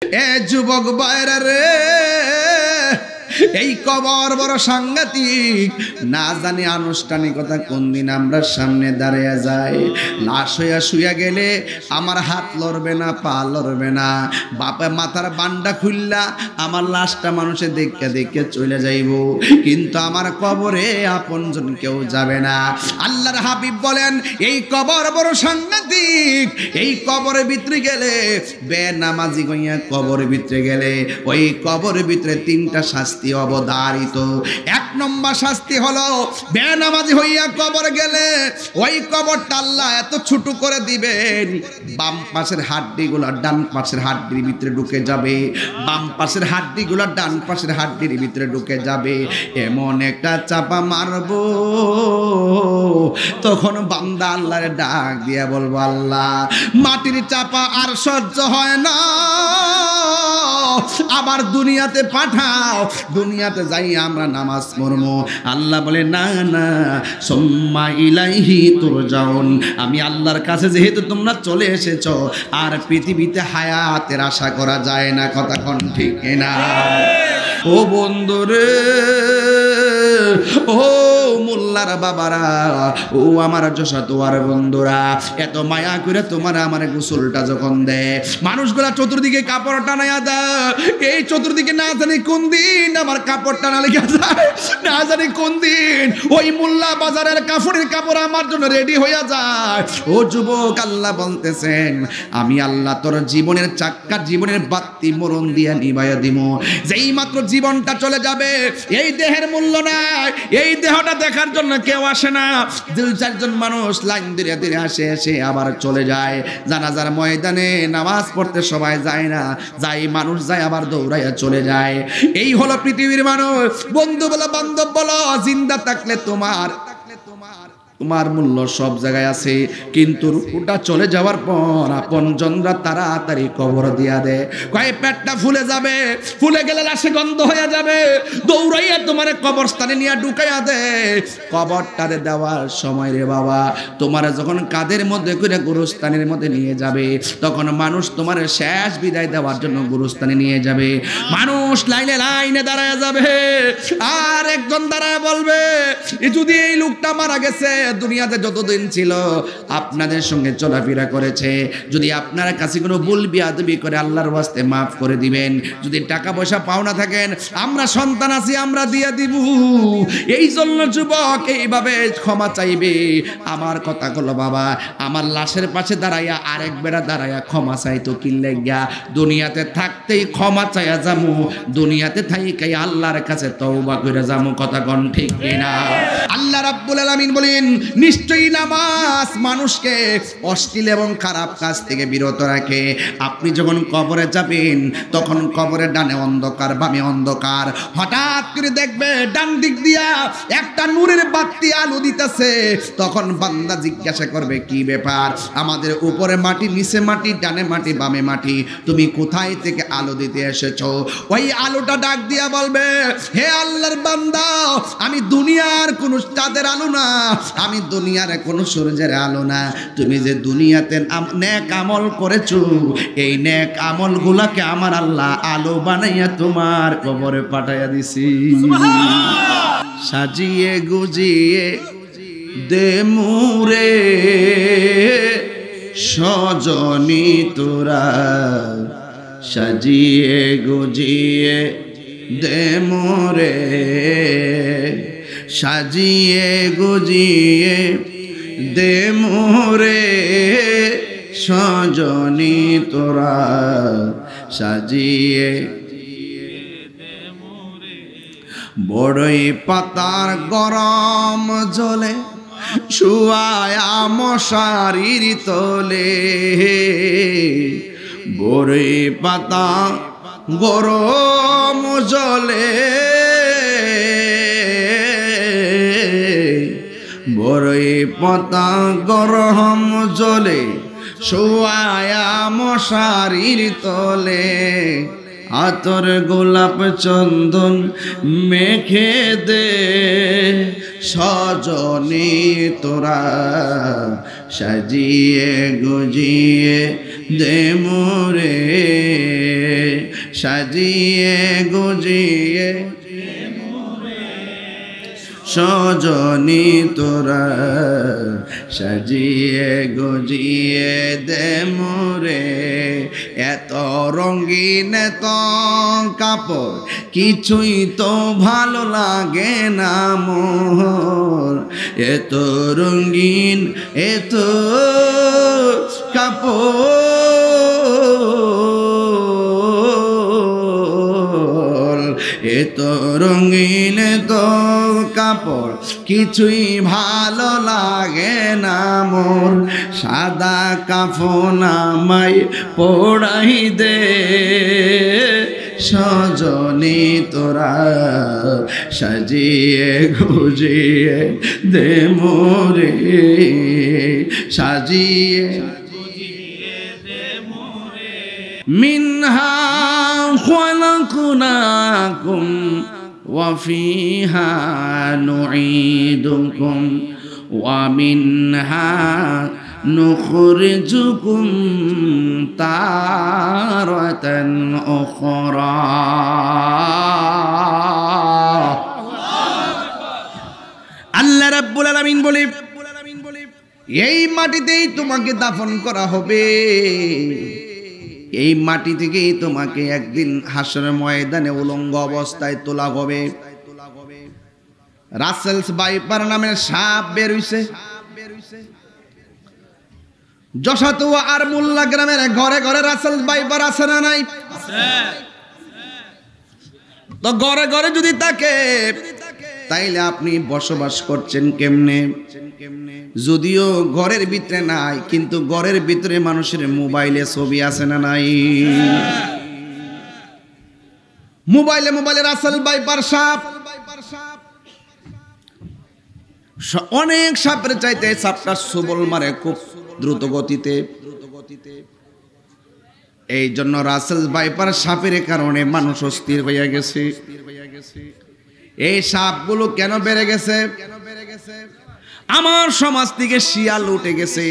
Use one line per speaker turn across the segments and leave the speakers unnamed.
এ যুবক বাইরা রে, এই কবর বড় সাংঘাতিক। না জানি আনুষ্ঠানিকতা কোন দিন আমরা সামনে দাঁড়িয়ে যাই। লাশ হইয়া শুয়ে গেলে আমার হাত লড়বে না, পা লড়বে না। বাপে মাথার বান্ডা খুললা আমার লাশটা মানুষে দেখে দেখে চলে যাইব, কিন্তু আমার কবরে আপনজন কেউ যাবে না। আল্লাহর হাবিব বলেন এই কবর বড় সাংঘাতিক। এই কবরের ভিতরে গেলে, বেনামাজি হইয়া কবরের ভিতরে গেলে, ওই কবরের ভিতরে তিনটা শাস্তি অবধারিত। এক নম্বর শাস্তি হলো বেনামাজি হইয়া কবর গেলে ওই কবরটা আল্লাহ এত ছোট করে দিবেন, বাম পাশের হাড্ডিগুলো ডান পাশের হাড্ডির ভিতরে ঢুকে যাবে, বাম পাশের হাড্ডিগুলো ডান পাশের হাড্ডির ভিতরে ঢুকে যাবে। এমন একটা চাপা মারবো, তখন বান্দা আল্লাহর ডাক দিয়া বলবো, আল্লাহ মাটির চাপা আর সহ্য হয় না, আবার দুনিয়াতে পাঠাও, দুনিয়াতে যাই আমরা নামাজ পড়বো। আল্লাহ বলে না না, সুম্মা ইলাইহি তুরজাউন, আমি আল্লাহর কাছে যেহেতু তোমরা চলে এসেছো, আর পৃথিবীতে হায়াতের আশা করা যায় না। কথা কোন ঠিক না? ও বন্ধুরে, ও মোল্লার বাবারা, ও আমার যশোর বন্ধুরা, এত মায়া করে তোমার আমার গোসলটা যখন দেয়, মানুষগুলা চতুর্দিকে কাপড় টানাইয়া দেয়। এই চতুর্দিকে না জানি কোন দিন আমার কাপড় টানা লেগে যায়, না জানি কোন দিন ওই মোল্লা বাজারের কাপড়ের কাপড় আমার জন্য রেডি হইয়া যায়। ও যুবক, আল্লাহ বলতেছেন আমি আল্লাহ তোর জীবনের চাক্কা, জীবনের বাতি মরণ দিয়া নিভাইয়া দিব। যেই মাত্র জীবনটা চলে যাবে, এই দেহের মূল্য নাই, এই দেহটা দেখার জন্য কেউ আসে না। দুই চারজন মানুষ লাইন ধীরে ধীরে আসে, এসে আবার চলে যায়। জানাজার ময়দানে নামাজ পড়তে সবাই যায় না, যাই মানুষ যায় আবার দৌড়াইয়া চলে যায়। এই হলো পৃথিবীর মানুষ। বন্ধু বলো, বান্ধব বলো, জিন্দা থাকলে তোমার মূল্য সব জায়গায় আছে, কিন্তু রূহটা চলে যাওয়ার পর আপনজনরা তাড়াতাড়ি কবর দিয়া দেয়। কয় পেটটা ফুলে যাবে, ফুলে গেলে লাশে গন্ধ হয়ে যাবে, দৌড়াইয়া তোমার কবরস্থানে নিয়ে ঢুকাইয়া দে। কবরটারে দেওয়ার সময় রে বাবা, তোমার যখন কাদের মধ্যে করে গুরুস্থানের মধ্যে নিয়ে যাবে, তখন মানুষ তোমার শেষ বিদায় দেওয়ার জন্য গুরুস্থানে নিয়ে যাবে। মানুষ লাইনে লাইনে দাঁড়ায় যাবে, আর একজন দাঁড়ায় বলবে, যদি এই লোকটা মারা গেছে, দুনিয়াতে যতদিন ছিল আপনাদের সঙ্গে চলাফেরা করেছে, যদি আপনার কাছে কোনো ভুল বিয়াদবি করে আল্লাহর ওয়াস্তে মাফ করে দিবেন। যদি টাকা পয়সা পাওনা থাকেন, আমরা সন্তান আছি, আমরা দিয়ে দিব। এই জন্য যুবক এইভাবে ক্ষমা চাইবে। আমার কথা হলো বাবা, আমার লাশের পাশে দাঁড়াইয়া আরেক বেড়া দাঁড়াইয়া ক্ষমা চাইতো কি লাগিয়া? দুনিয়াতে থাকতেই ক্ষমা চাইয়া যামু, দুনিয়াতে থাইকাই আল্লাহর কাছে তওবা করে যামু। কথা কোন ঠিক কিনা? আল্লাহ রাব্বুল আলামিন বলেন, নিশ্চয়ই নামাজ মানুষকে অশ্লীল এবং খারাপ কাজ থেকে বিরত রাখে। আপনি যখন কবরে যাবেন, তখন কবরের ডানে অন্ধকার, বামে অন্ধকার। হঠাৎ করে দেখবে ডান দিক দিয়া একটা নূরের বাতি আলো দিতেছে। তখন বান্দা জিজ্ঞাসা করবে, কি ব্যাপার? আমাদের উপরে মাটি, নিচে মাটি, ডানে মাটি, বামে মাটি, তুমি কোথায় থেকে আলো দিতে এসেছো? ওই আলোটা ডাক দিয়া বলবে, হে আল্লাহর বান্দা, আমি দুনিয়ার কোন চাঁদের আলো না, আমি দুনিয়ার কোন সূর্যের আলো না। তুমি যে দুনিয়াতে নেক আমল করেছো, এই নেক আমল গুলাকে আমার আল্লাহ আলো বানাইয়া তোমার কবরে পাঠাইয়া দিছি। সাজিয়ে গুজিয়ে দে মুরে সজনী তোরা, সাজিয়ে গুজিয়ে দে মোরে, সাজিয়ে গুজিয়ে দে মোরে সজনী তোরা, সাজিয়ে। বড়ই পাতার গরম জলে শুয়ায়া মশারির তলে, বড়ই পাতা গরম জলে, বড়ই পাতা গরম জলে শুয়ায়া মশারির তলে, আতর গোলাপ চন্দন মেখে দে সজনী তোরা, সাজিয়ে গুজিয়ে দে মোরে সাজিয়ে গুজিয়ে সজনী তোরা সাজিয়ে গুজিয়ে দে মোরে এত রঙিন এত কাপড় কিছুই তো ভালো লাগে না মোর এত রঙিন এত কাপড় এত রঙিন তো কাপড় কিছুই ভালো লাগে না মোর সাদা কাফন আমায় পড়াই দে সজনী তোরা সাজিয়ে গুজিয়ে দে মোরে সাজিয়ে মিনহা খলাকনাকুম ওয়া ফিহা নুঈদুকুম ওয়া মিনহা নুখরিজুকুম তারাতান উখরা আল্লাহ রাব্বুল আলামিন বলে এই মাটিতেই তোমাকে দাফন করা হবে এই মাটি থেকেই তোমাকে একদিন হাসরের ময়দানে উলঙ্গ অবস্থায় তোলা হবে রাসেলস ভাইপার নামের সাপ বের হইছে যশাতুয়া আর মোল্লা গ্রামের ঘরে ঘরে রাসেলস ভাইপার আছে না নাই তো ঘরে ঘরে যদি থাকে তাইলে আপনি বসবাস করছেন কেমনে যদিও ঘরের ভিতরে নাই কিন্তু ঘরের ভিতরে মানুষের মোবাইলে ছবি আছে না নাই মোবাইলে মোবাইলে রাসেল ভাইপার সাপ অনেক সাপের চাইতে সাপটা সবল মারে খুব দ্রুত গতিতে এই জন্য রাসেল ভাইপার সাপের কারণে মানুষ অস্থির হয়ে গেছে এই সাপগুলো কেন বেড়ে গেছে আমার সমাজ থেকে শিয়াল উঠে গেছে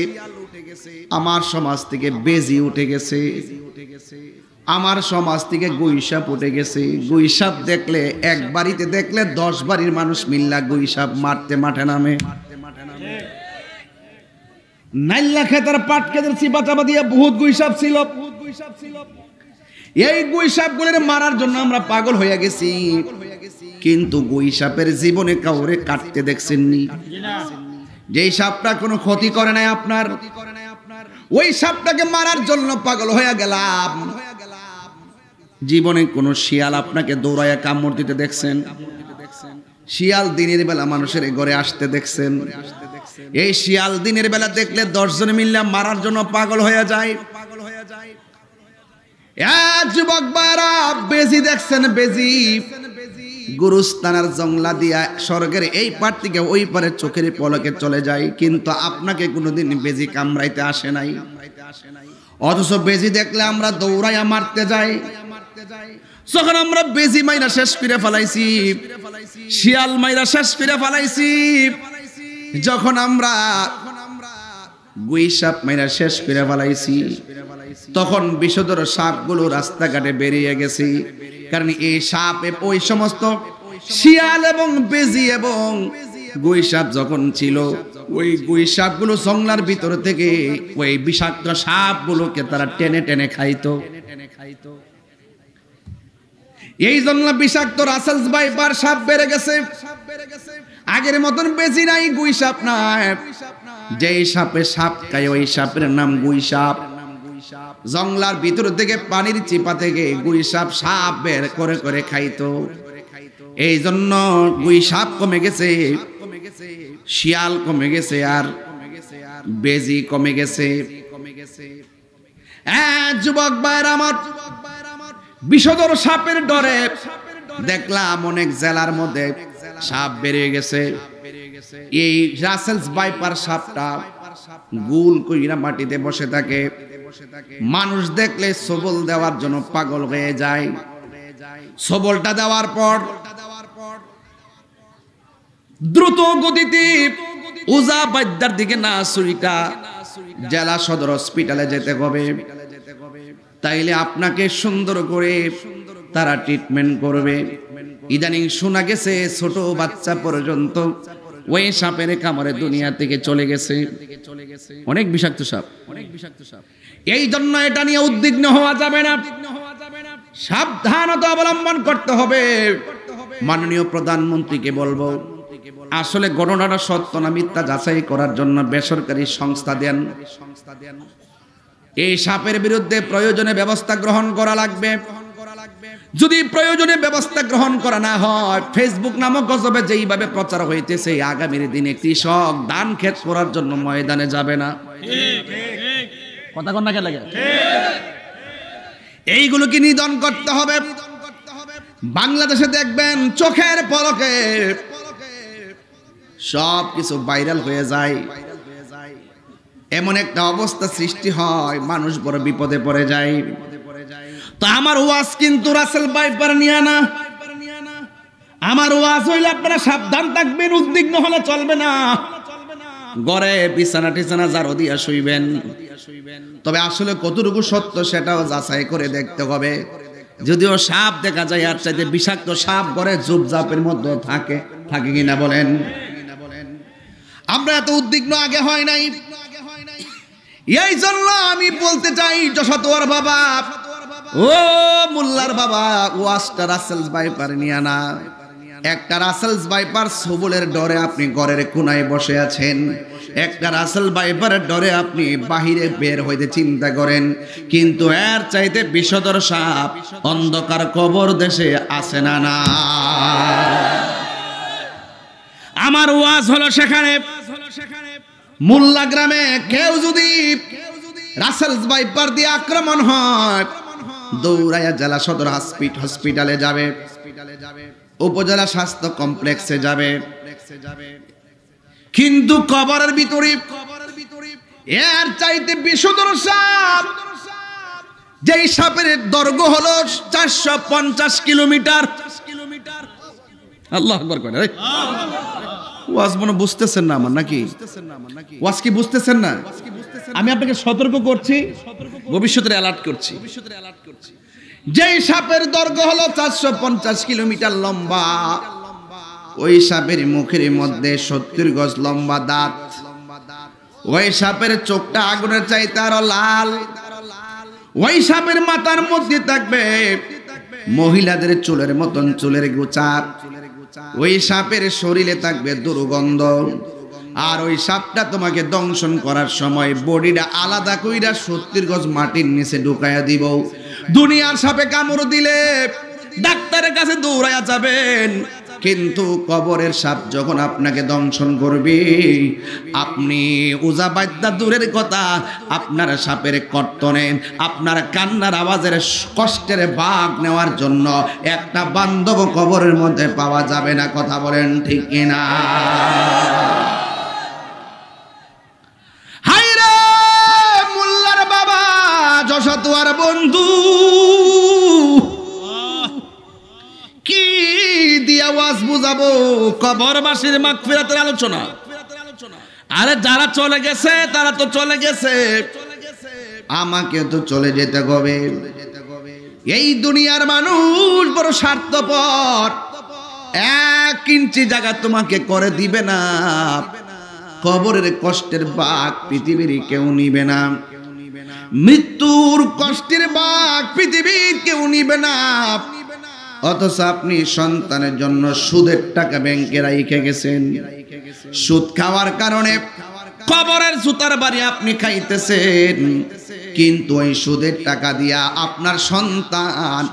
আমার সমাজ থেকে বেজি উঠে গেছে আমার সমাজ থেকে গুইসাপ উঠে গেছে গুইসাপ দেখলে এক বাড়িতে দেখলে 10 বাড়ির মানুষ মিল্লা গুইসাপ মারতে মাঠে নামে নাইল্লা খেতার পাট খেতের চিপাচাপা দিয়ে বহুত গুইসাপ ছিল এই গুইসাপগুলোর মারার জন্য আমরা পাগল হয়ে গেছি কিন্তু গুইসাপের জীবনে কাউরে কাটতে দেখছেননি যেই সাপটা কোনো ক্ষতি করে নাই আপনার ওই সাপটাকে মারার জন্য পাগল হয়ে গেলাম জীবনে কোন শিয়াল আপনাকে দৌড়াইয়া কামড় দিতে দেখছেন শিয়াল দিনের বেলা মানুষের ঘরে আসতে দেখছেন এই শিয়াল দিনের বেলা দেখলে 10 জন মিলে মারার জন্য পাগল হয়ে যায় যুবক বারা বেজি দেখছেন বেজি গুরুস্থানার জংলা দিয়া স্বর্গের এই পার থেকে ওই পারে চোখের পলকে চলে যায় কিন্তু আপনাকে কোনোদিন বেজি কামড়াইতে আসে নাই অথচ বেজি দেখলে আমরা দৌড়াইয়া মারতে যাই যখন আমরা বেজি মাইরা শেষ করে ফেলাইছি শিয়াল মাইরা শেষ করে ফেলাইছি যখন আমরা গুইসাপ মাইরা শেষ করে ফেলাইছি তখন বিষধর সাপগুলো রাস্তাঘাটে বেরিয়ে গেছে কারণ এই সাপ ওই সমস্ত শিয়াল এবং বেজি এবং গুইসাপ যখন ছিল ওই গুইসাপগুলো জংলার ভিতর থেকে ওই বিষাক্ত সাপগুলোকে তারা টেনে টেনে খাইতো এই জন্য বিষাক্ত রাসেলস ভাইপার সাপ বেড়ে গেছে আগের মতন বেজি নাই গুইসাপ নাই যেই সাপে সাপ খায় ওই সাপের নাম গুইসাপ জংলার ভিতর থেকে পানির চিপা থেকে গুইসাপ সাপ বের করে করে খাইতো এই জন্য গুইসাপ কমে গেছে শিয়াল কমে গেছে আর বেজি কমে গেছে যুবক ভাইরা আমার বিষধর সাপের ডরে দেখলাম অনেক জেলার মধ্যে সাপ বেরিয়ে গেছে এই রাসেলস ভাইপার সাপটা গোল কইরা মাটিতে বসে থাকে মানুষ দেখলে সবল দেওয়ার জন্য পাগল হয়ে যায় সবলটা দেওয়ার পর দ্রুত গতিতে উজা বাদ্যার দিকে না ছুরিটা জেলা সদর হসপিটালে যেতে হবে তাইলে আপনাকে সুন্দর করে তারা ট্রিটমেন্ট করবে। ইদানিং শোনা গেছে ছোট বাচ্চা পর্যন্ত ওই সাপের কামড়ে দুনিয়া থেকে চলে গেছে। অনেক বিষাক্ত সাপ। এই জন্য এটা নিয়ে উদ্বিগ্ন হওয়া যাবে না, সাবধানতা অবলম্বন করতে হবে। মাননীয় প্রধানমন্ত্রীকে বলবো, আসলে ঘটনাটা সত্য না মিথ্যা যাচাই করার জন্য বেসরকারি সংস্থা দেন। এই সাপের বিরুদ্ধে প্রয়োজনে ব্যবস্থা গ্রহণ করা লাগবে। যদি প্রয়োজনে ব্যবস্থা গ্রহণ করা না হয়, ফেসবুক নামক গজবে যেইভাবে প্রচার হইতেছে, আগামীর দিনে কৃষক ধান ক্ষেত করার জন্য ময়দানে যাবে না। কথা কন না কে লাগে? এইগুলোকে নিধন করতে হবে। বাংলাদেশে দেখবেন চোখের পলকে সব কিছু ভাইরাল হয়ে যায়, এমন একটা অবস্থা সৃষ্টি হয়, মানুষ বড় বিপদে পড়ে যায়। তো আমার ওয়াজ কিন্তু রাসেল ভাইপার নিয়ে না, আমার ওয়াজ হইলে আপনারা সাবধান থাকবেন, উদ্বিগ্ন হলে চলবে না। ঘরে বিছানা টিছানা জারো দিয়া শুইবেন, তবে আসলে কতটুকু সত্য সেটাও যাচাই করে দেখতে হবে। যদিও সাপ দেখা যায় আর চাইতে বিষাক্ত সাপ ঘরে ঝোপঝাপের মধ্যে থাকে কিনা বলেন? আমরা এত উদ্বিগ্ন আগে হয় নাই। এই জন্য আমি বলতে চাই, যশোর বাবা, ও মোল্লার বাবা, ওয়াজটা রাসেলস ভাইপার নিয়ে না। একটা রাসেলস ভাইপার সবলের ডরে আপনি ঘরের কোনায় বসে আছেন, একটা রাসেল ভাইপারের ডরে আপনি বাহিরে বের হইতে চিন্তা করেন, কিন্তু এর চাইতে বিষধর সাপ অন্ধকার কবর দেশে আছে না না? আমার ওয়াজ হলো সেখানে মোল্লা গ্রামে কেউ যদি রাসেলস ভাইপার দিয়ে আক্রমণ হয়, দৌড়াইয়া জেলা সদর হসপিটালে যাবে, উপজেলা স্বাস্থ্য কমপ্লেক্সে যাবে, কিন্তু কবরের ভিতরে এর চাইতে বিষধর সাপ, যেই সাপের দৈর্ঘ্য হলো 450 কিলোমিটার। আল্লাহু আকবার করেন। ওয়াজ মনে বুঝতেছেন না আমার নাকি? ওয়াজ কি বুঝতেছেন না? আমি আপনাকে সতর্ক করছি, ভবিষ্যতের অ্যালার্ট করছি। যেই সাপের দৈর্ঘ্য হলো 450 কিলোমিটার লম্বা, ওই সাপের মুখের মধ্যে 70 গজ লম্বা দাঁত, ওই সাপের চোখটা আগুনের চাইতে আরো লাল, ওই সাপের মাথার মধ্যে থাকবে মহিলাদের চুলের মতন চুলের গোছা, ওই সাপের শরীরে থাকবে দুর্গন্ধ, আর ওই সাপটা তোমাকে দংশন করার সময় বডিটা আলাদা কইরা 70 গজ মাটির নিচে ঢুকাইয়া দিব। দুনিয়ার সাপে কামড় দিলে ডাক্তারের কাছে দৌড়াইয়া যাবেন, কিন্তু কবরের সাপ যখন আপনাকে দংশন করবে, আপনি ওজা বাদ্যা দূরের কথা, আপনার সাপের কর্তনে, আপনার কান্নার আওয়াজের কষ্টের ভাগ নেওয়ার জন্য একটা বান্ধব কবরের মধ্যে পাওয়া যাবে না। কথা বলেন ঠিক কিনা? হায়রে মোল্লার বাবা, যশোর বন্ধু, কি দিয়া ওয়াজ বুঝাবো? কবরবাসীর মাগফিরাতের আলোচনা। আরে যারা চলে গেছে তারা তো চলে গেছে, আমাকে তো চলে যেতে হবে। এই দুনিয়ার মানুষ বড় স্বার্থপর, 1 ইঞ্চি জায়গা তোমাকে করে দিবে না। কবরের কষ্টের ভাগ পৃথিবীর কেউ নিবে না, মৃত্যুর কষ্টের ভাগ পৃথিবীর কেউ নিবে না। অথচ আপনি সন্তানের জন্য সুদের টাকা ব্যাংকে রাইখে গেছেন, সুদ খাওয়ার কারণে কবরের সুতার বাড়ি আপনি খাইতেছেন, কিন্তু ওই সুদের টাকা দিয়া আপনার সন্তান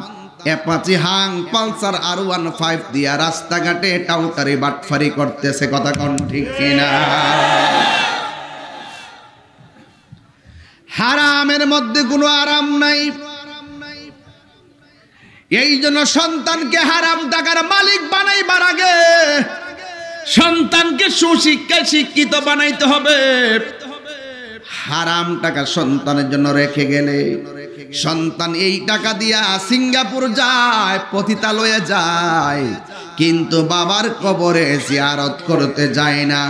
অ্যাপাচি হাং পালসার R15 দিয়া রাস্তাঘাটে টাউটারি বাটফারি করতেছে। কথা কোন ঠিক কিনা? হারামের মধ্যে কোনো আরাম নাই। এই জন্য সন্তানকে হারাম টাকার মালিক বানাইবার আগে সন্তানকে সুশিক্ষায় শিক্ষিত বানাইতে হবে। হারাম টাকা সন্তানের জন্য রেখে গেলে সন্তান এই টাকা দিয়া সিঙ্গাপুর যায়, পতিতালয়ে যায়, কিন্তু বাবার কবরে জিয়ারত করতে যায় না।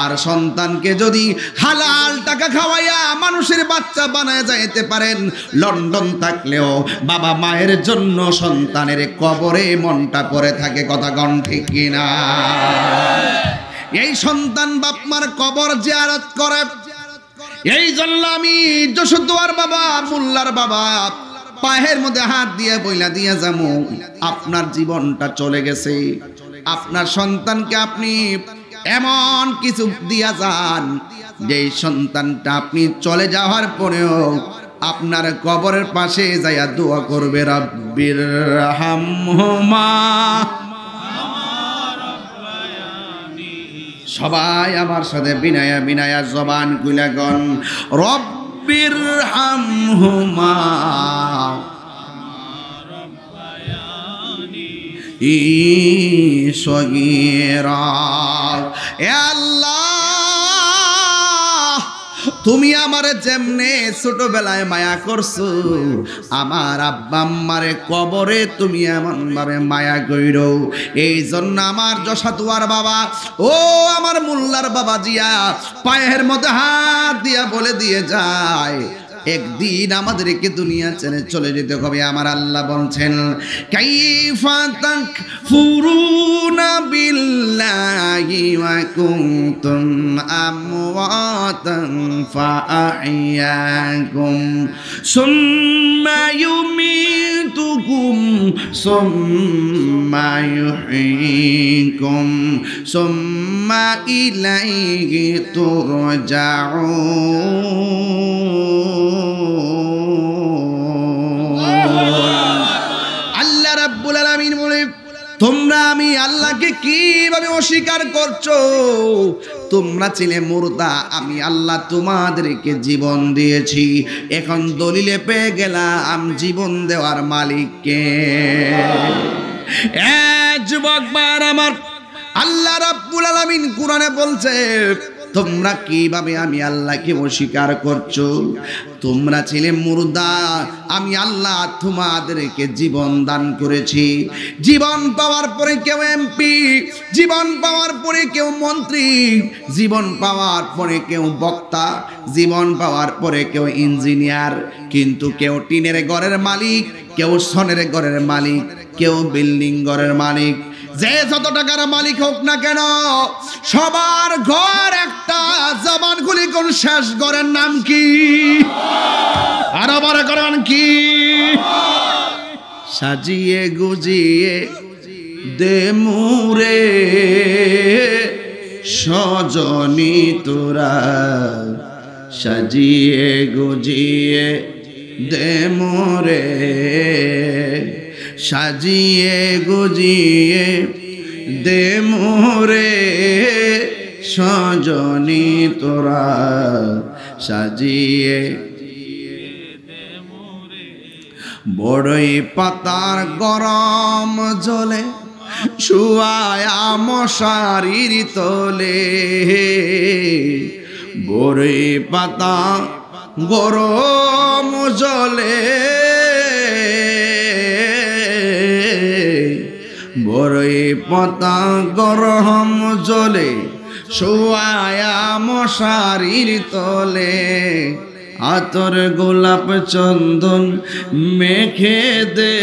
আর সন্তানকে যদি হালাল টাকা খাওয়াইয়া মানুষের বাচ্চা বানায় যাইতে পারেন, লন্ডন থাকলেও বাবা মায়ের জন্য সন্তানের কবরে মনটা পড়ে থাকে। কথা কন ঠিক কিনা? এই সন্তান বাপ মার কবর জিয়ারত করে। এই জন্য আমি যশোদুয়ার বাবা, মোল্লার বাবা পায়ের মধ্যে হাত দিয়ে বইলা দিয়ে যাবো, আপনার জীবনটা চলে গেছে, আপনার সন্তানকে আপনি এমন কিছু দিয়া যান যে সন্তানটা আপনি চলে যাওয়ার পরেও আপনার কবরের পাশে যাইয়া দোয়া করবে, রাব্বির হামহুমা। সবাই আমার সাথে বিনায়া বিনায়া জবান খুলে গন, রব্বির হামহুমা সগীরা। এ আল্লাহ, তুমি আমারে যেমনে ছোটবেলায় মায়া করছো, আমার আব্বা আম্মারে কবরে তুমি এমন ভাবে মায়া কইরো। এই জন্য আমার যশোদুয়ার বাবা, ও আমার মোল্লার বাবা জিয়া পায়ের মধ্যে হাত দিয়া বলে দিয়ে যায়, একদিন আমাদেরকে দুনিয়া ছেড়ে চলে যেতে হবে। আমার আল্লাহ বলছেন, কাইফা তাকফুরুনা বিল্লাহি ওয়া কুনতুম আমওয়াতান ফাআহইয়াকুম সুম্মা ইউমীতুকুম সুম্মা ইউহয়ীকুম সুম্মা ইলাইহি তুরজাউন। আল্লাহ রাব্বুল আলামিন বলে, তোমরা আমি আল্লাহকে কিভাবে অস্বীকার করছো? তোমরা ছিলে মুর্দা, আমি আল্লাহ তোমাদেরকে জীবন দিয়েছি, এখন দলিলে পেয়ে গেলাম জীবন দেওয়ার মালিককে। যুবক ভাই আমার, আল্লাহ রাব্বুল আলামিন কোরআনে বলছে, তোমরা কিভাবে আমি আল্লাহকে অস্বীকার করছো? তোমরা ছিলে মুর্দা, আমি আল্লাহ তোমাদেরকে জীবন দান করেছি। জীবন পাওয়ার পরে কেউ এমপি, জীবন পাওয়ার পরে কেউ মন্ত্রী, জীবন পাওয়ার পরে কেউ বক্তা, জীবন পাওয়ার পরে কেউ ইঞ্জিনিয়ার, কিন্তু কেউ টিনের ঘরের মালিক, কেউ সোনের ঘরের মালিক, কেউ বিল্ডিং ঘরের মালিক। যে যত টাকার মালিক হোক না কেন, সবার ঘর একটা। জবান খুলি কোন শেষ ঘরের নাম কি? আরো বড় করেন কি? সাজিয়ে গুজিয়ে দে মুরে সজনী তোরা, সাজিয়ে গুজিয়ে দে মোরে, সাজিয়ে গুজিয়ে দে মোরে সজনী তোরা, সাজিয়ে বড়ই পাতার গরম জলে শুয়ায়া মশারির তলে, বড়ই পাতা গরম জলে, বড়ই পাতা গরম জলে শুয়ায়া মশারির তলে, আতর গোলাপ চন্দন মেখে দে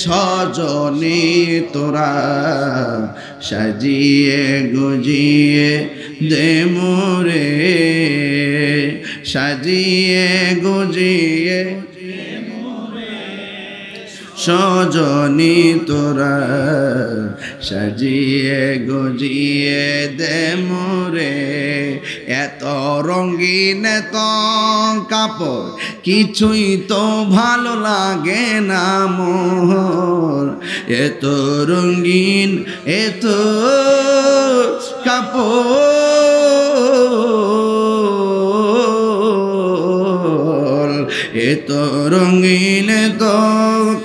সজনী তোরা, সাজিয়ে গুজিয়ে দে মোরে, সাজিয়ে গুজিয়ে সজনী তোরা, সাজিয়ে গুজিয়ে দে মোরে। এত রঙিন এত কাপড় কিছুই তো ভালো লাগে না মোর, এত রঙিন এত কাপড়, এত রঙিন তো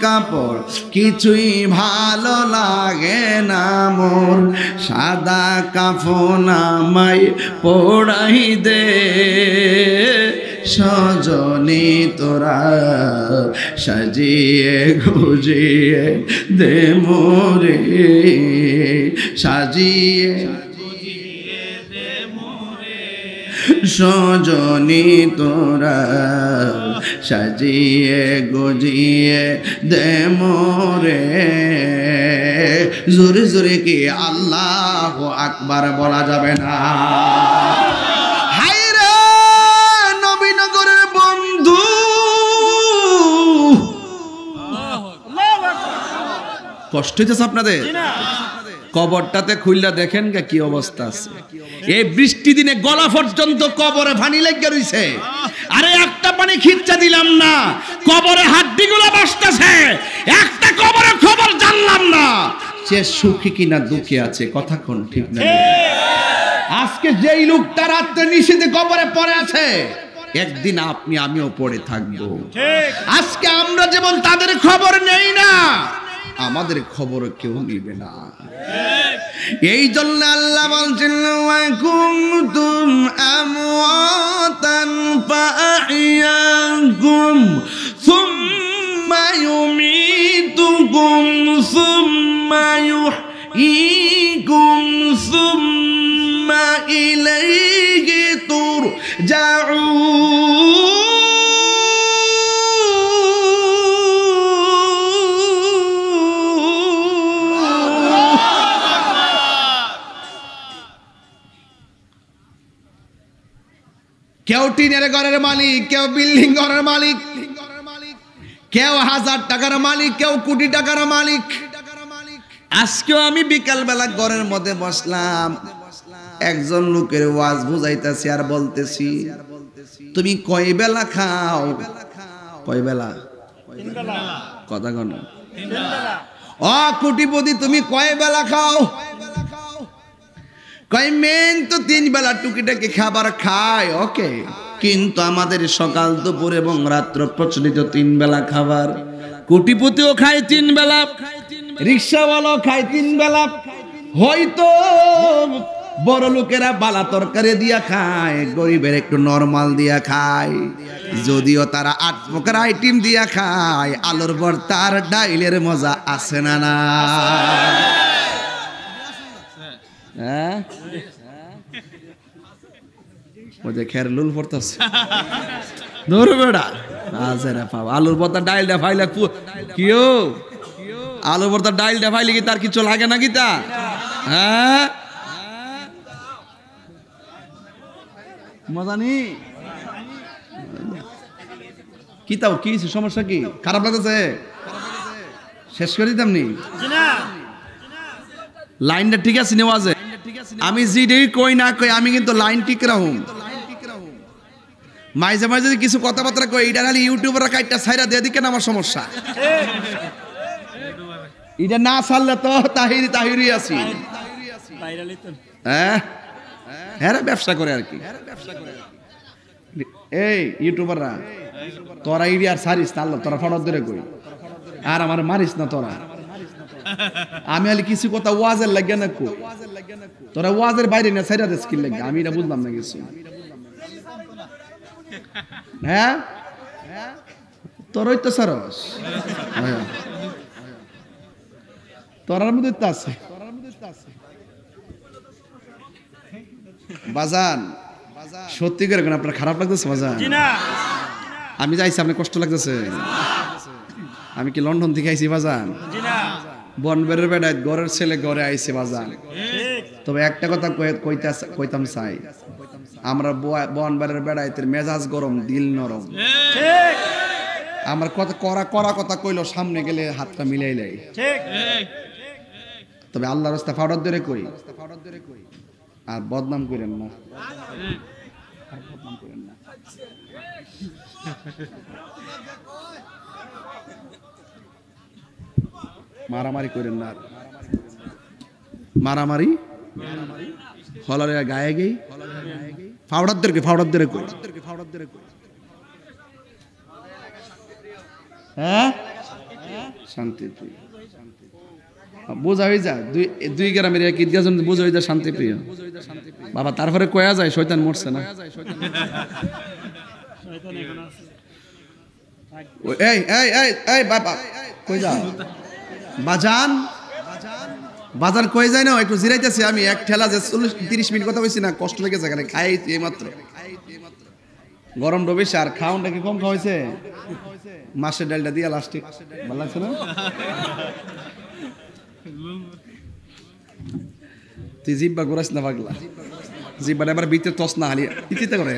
কাপড় কিছুই ভালো লাগে না মোর, সাদা কাফন আমায় পড়াই দে সজনী তোরা সাজিয়ে গুজিয়ে দে মোরে সাজিয়ে সজনী তোরা সাজিয়ে গুজিয়ে দে মোরে জোরে জোরে কি আল্লাহু আকবার বলা যাবে না? হায় রে নবীনগরের বন্ধু, কষ্ট হইতেছে আপনাদের? কবরটাতে খুললা দেখেন কি অবস্থা আছে। এই বৃষ্টি দিনে গলা পর্যন্ত কবরে পানি লেগে রইছে। আরে একটা পানি খিচ্চা দিলাম না, কবরে হাড্ডিগুলো বসতেছে, একটা কবরে খবর জানলাম না সে সুখী কিনা দুঃখে আছে। কথা কোন ঠিক না? আজকে যেই লোকটা রাত্রে নিষেধে কবরে পড়ে আছে, একদিন আপনি আমিও পড়ে থাকবো। আজকে আমরা যেমন তাদের খবর নেই না, আমাদের খবর কেউ নিবে না। এই জন্য আল্লাহ বলছেন ওয়া কুনতুম আমওয়াতান ফাআহইয়াকুম সুম্মা ইউমীতুকুম সুম্মা ইউহয়ীকুম সুম্মা ইলাইহি তুরজাউন। কেউ টিনের ঘরের মালিক, কেউ বিল্ডিং ঘরের মালিক, কেউ 1000 টাকার মালিক, কেউ কোটি টাকার মালিক। আজকেও আমি বিকাল বেলা ঘরের মধ্যে বসলাম, একজন লোকের ওয়াজ বুঝাইতেছি আর বলতেছি, তুমি কয় বেলা খাও? কয় বেলা? কথা কন। ও কোটিপতি, তুমি কয় বেলা খাও? কয় মেন তো 3 বেলা টুকিটাকি খাবার খায়। ওকে, কিন্তু আমাদের সকাল দুপুর এবং রাত্র প্রচলিত 3 বেলা খাবার। কোটিপতিও খায় 3 বেলা, রিকশাওয়ালাও খায় 3 বেলা। হয়তো বড় লোকেরা বালা তরকারি দিয়া খায়, গরিবের একটু নরমাল দিয়া খায়। যদিও তারা 8 প্রকার আইটেম দিয়া খায়, আলুর ভর্তা আর ডাইলের মজা আছে না না? হ্যাঁ, ওই খের লুল পড়তেছে ধরো বেড়া। আলুর ভর্তা ডাইলটা ফাইলে কিও, আলুর ভর্তা ডাইলটা ফাইলে কি তার কিছু লাগে নাকি তা? হ্যাঁ, মজা নেই কি? তাও কি সমস্যা? কি খারাপ লাগতেছে? শেষ করে দিতাম নি? লাইনটা ঠিক আছে নেওয়াজে? আমি যেটাই কই না কই, আমি কিন্তু লাইন ঠিক রাখুম। মাঝে মাঝে যদি কিছু কথাবার্তা কই, এটা খালি ইউটিউবাররা কাইটা ছাইরা দিয়ে দিকে না, আমার সমস্যা। এটা না ছাড়লে তো তাহিরি আছি। হ্যাঁ হ্যাঁ, ব্যবসা করে আর কি। এই ইউটিউবাররা, তোরা ইডি আর ছাড়িস না, তোরা ফটো ধরে কই, আর আমার মারিস না তোরা। আমি আলি কিছু কথা ওয়াজের লাগে না কো, তোরা ওয়াজের বাইরে না ছাইরা দে স্কিল লাগে। আমি এটা বুঝলাম না কিছু। হ্যাঁ, তোরই তো সরস, তোরার মধ্যে তো আছে বাজান। সত্যি করে আপনার খারাপ লাগতেছে বাজান? আমি যাইছি, আপনার কষ্ট লাগতেছে? আমি কি লন্ডন থেকে আইছি বাজান? বনবের বেড়ায় ঘরের ছেলে ঘরে আইছে বাজান। তবে একটা কথা কইতাম চাই, আমরা বনবের বেড়াইতে মেজাজ গরম, দিল নরম। আমার কথা করা কথা কইলো, সামনে গেলে হাতটা মিলাই লাই। তবে আল্লাহর রাস্তা ফাউডার ধরে কই, আর বদনাম করেন না। মারামারি করেন না, মারামারি হলারে গায়ে গেই ফাউডারদেরকে কই। হ্যাঁ, শান্তি প্রিয় বোঝা হয়ে যায়। দুই গ্রামের এক ঈদগাহ বোঝা হয়ে যায় শান্তি প্রিয় বাবা। তারপরে কয়া যায় শয়তান মরছে না। এই এই এই এই বাবা কই যাও বাজান বাজার কই যায় না একটু জিরাইতেছি আমি এক ঠেলা যে 30 মিনিট কথা কইছি না কষ্ট লেগেছে এখানে খাই এই মাত্র গরম ডো বেশি আর খাওনটা কি কম খাওয়াইছে মাছের ডালটা দিয়া লাস্টে ভালো লাগছে না তুই জিব্বা ঘুরাস না পাগলা জিব্বাটা এবার ভিতরে তস না হালি ইতিতে করে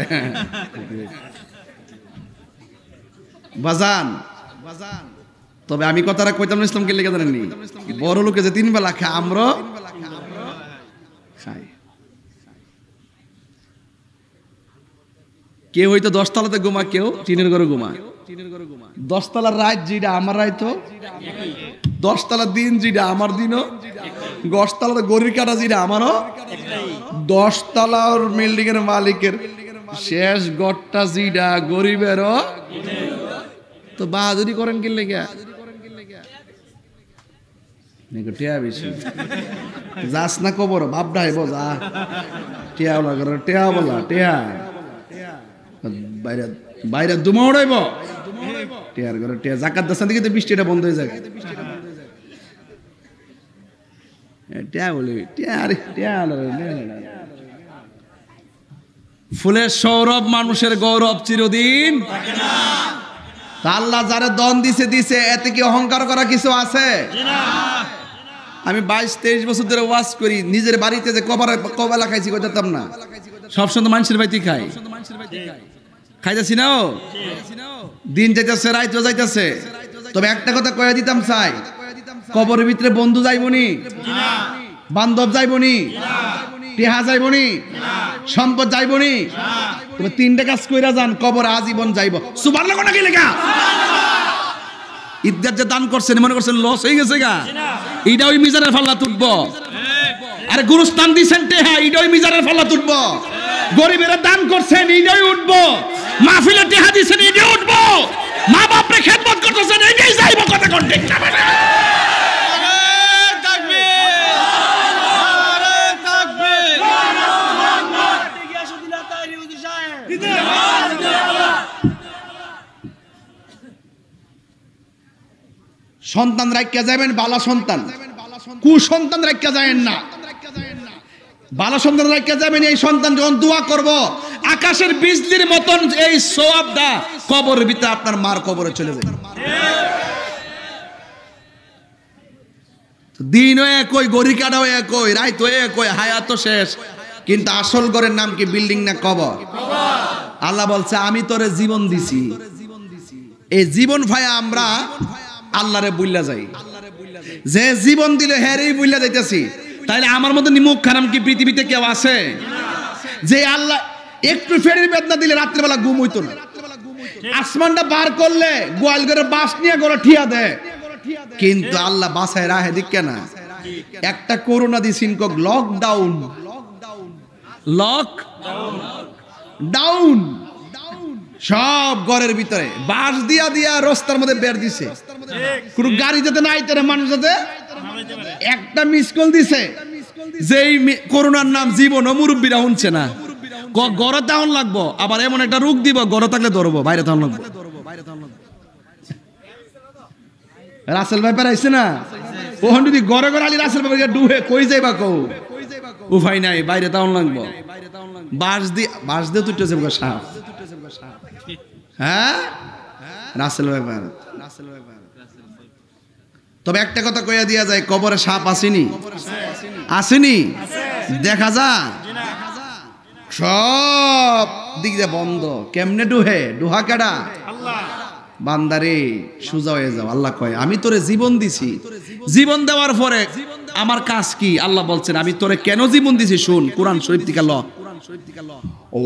বাজান বাজান তবে আমি কথাটা কইতাম না ইসলামকে লেগে জানেননি বড় লোকে যে 3 বেলা খায় আমরা খাই কেউ হয়তো 10 তলাতে ঘুমা কেউ টিনের ঘরে ঘুমা 10 তলার রাত যেটা আমার রাত তো 10 তলার দিন যেটা আমার দিনও 10 তলাতে গরির কাটা যেটা আমারও 10 তলার বিল্ডিং এর মালিকের শেষ গড়টা যেটা গরিবেরও তো বাহাদুরি করেন কি লেগে টিয়া বেশি যাস না কবর ভাবটা হইব যা টিয়া বলা করে টিয়া বলা টিয়া বাইরে বাইরে দুমা উড়াইব টিয়ার ঘরে টিয়া জাকাত দাস্তান দিকে তো বৃষ্টিটা বন্ধ হয়ে যায় টিয়া বলি টিয়া আরে টিয়া ফুলের সৌরভ মানুষের গৌরব চিরদিন আল্লাহ যারা দন দিছে দিছে এতে কি অহংকার করা কিছু আছে আমি 22-23 বছর ধরে ওয়াজ করি নিজের বাড়িতে যে কবেলা খাইছি কইতাম না সবসময় মানুষের বাড়িতে খাই খাইতেছি না দিন যাইতেছে রাইত যাইতেছে তবে একটা কথা কয়ে দিতাম চাই কবরের ভিতরে বন্ধু যাইবনি বান্ধব যাইবনি টেহা যাইবনি সম্পদ যাইবনি তবে 3টা কাজ কইরা যান কবর আজীবন যাইব সুবহানাল্লাহ কোন কি লেখা ইজ্জত যে দান করছেন মনে করছেন লস হয়ে গেছে গা এইটা ওই মিজানের ফাল্লা তুলবো আরে গুরুস্থান দিছেন টেহা এইটা ওই মিজানের ফাল্লা তুলবো গরিবেরা দান করছেন এইটাই উঠবো মাহফিলে টেহা দিছেন এইটাই উঠবো মা বাপরে খেদমত করতেছেন এইটাই যাইব কথা কোন ঠিক না সন্তান রাখিয়া যাবেন বালা সন্তান কুসন্তান রাখিয়া যাবেন না বালা সন্তান রাখিয়া যাবেন এই সন্তান যখন দোয়া করব আকাশের বিজলির মতন এই সওয়াবটা কবরের ভিতরে আপনার মার কবরে চলে যাবে দিনও একই গড়ি কাটাও একই রাইতও একই হায়াত শেষ কিন্তু আসল ঘরের নাম কি বিল্ডিং না কবর আল্লাহ বলছে আমি তোরে জীবন দিছি এই জীবন ভাই আমরা আল্লাহরে বুইল্লা যাই যে জীবন দিলে হেরেই বুইল্লা যাইতেছি তাইলে আমার মতো নিমুখ খারাম কি পৃথিবীতে কেউ আছে যে আল্লাহ একটু ফেরির বেদনা দিলে রাত্রেবেলা ঘুম হইতো না আসমানটা বার করলে গোয়াল ঘরে বাস নিয়ে গড়া ঠিয়া দেয় কিন্তু আল্লাহ বাসায় রাহে দিকে না একটা করোনা দিছিন কক লকডাউন লকডাউন সব ঘরের ভিতরে বাস দিয়া দিয়া রাস্তার মধ্যে বের দিছে কোন গাড়ি যেতে নাই তারে মানুষ যেতে একটা মিস কল দিছে যেই করোনার নাম জীবন মুরব্বীরা শুনছে না ঘরে তাহন লাগবো আবার এমন একটা রোগ দিব ঘরে থাকলে ধরবো বাইরে তাহন লাগবো রাসেল ভাই পারাইছে না ওখান যদি ঘরে ঘরে আলি রাসেল ভাই ডুবে কই যাইবা কও উপায় নাই বাইরে তাহন লাগবো বাস দিয়ে তুই যাবো সাপ হ্যাঁ রাসেল ব্যাপার তবে একটা কথা কইয়া দিয়া যায় কবরে সাপ আসেনি আসেনি দেখা যা সব দিক দিয়ে বন্ধ কেমনে ডুহা কাটা বান্দারে সুজা হয়ে যাও আল্লাহ কয় আমি তোরে জীবন দিছি জীবন দেওয়ার পরে আমার কাজ কি আল্লাহ বলছেন আমি তোরে কেন জীবন দিছি শুন কোরআন শরীফ থেকে ল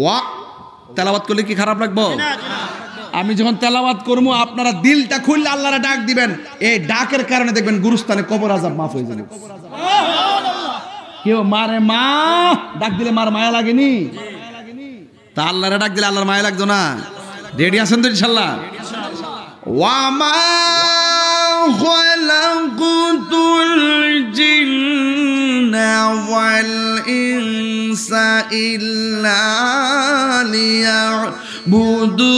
ওয়া তেলাওয়াত করলে কি খারাপ লাগবো আমি যখন তেলাওয়াত করবো আপনারা দিলটা খুললে আল্লাহরে ডাক দিবেন এই ডাকের কারণে দেখবেন গুরুস্থানে কবর আযাব মাফ হয়ে যাবে কেউ মারে মা ডাক দিলে মার মায়া লাগেনি তা আল্লাহরে ডাক দিলে আল্লাহর মায়া লাগতো না রেডি আছেন তো ইনশাআল্লাহ ওয়া মা খালাকুতুল জিন্না ওয়াল ইনসা ইল্লা লিয়া বুদু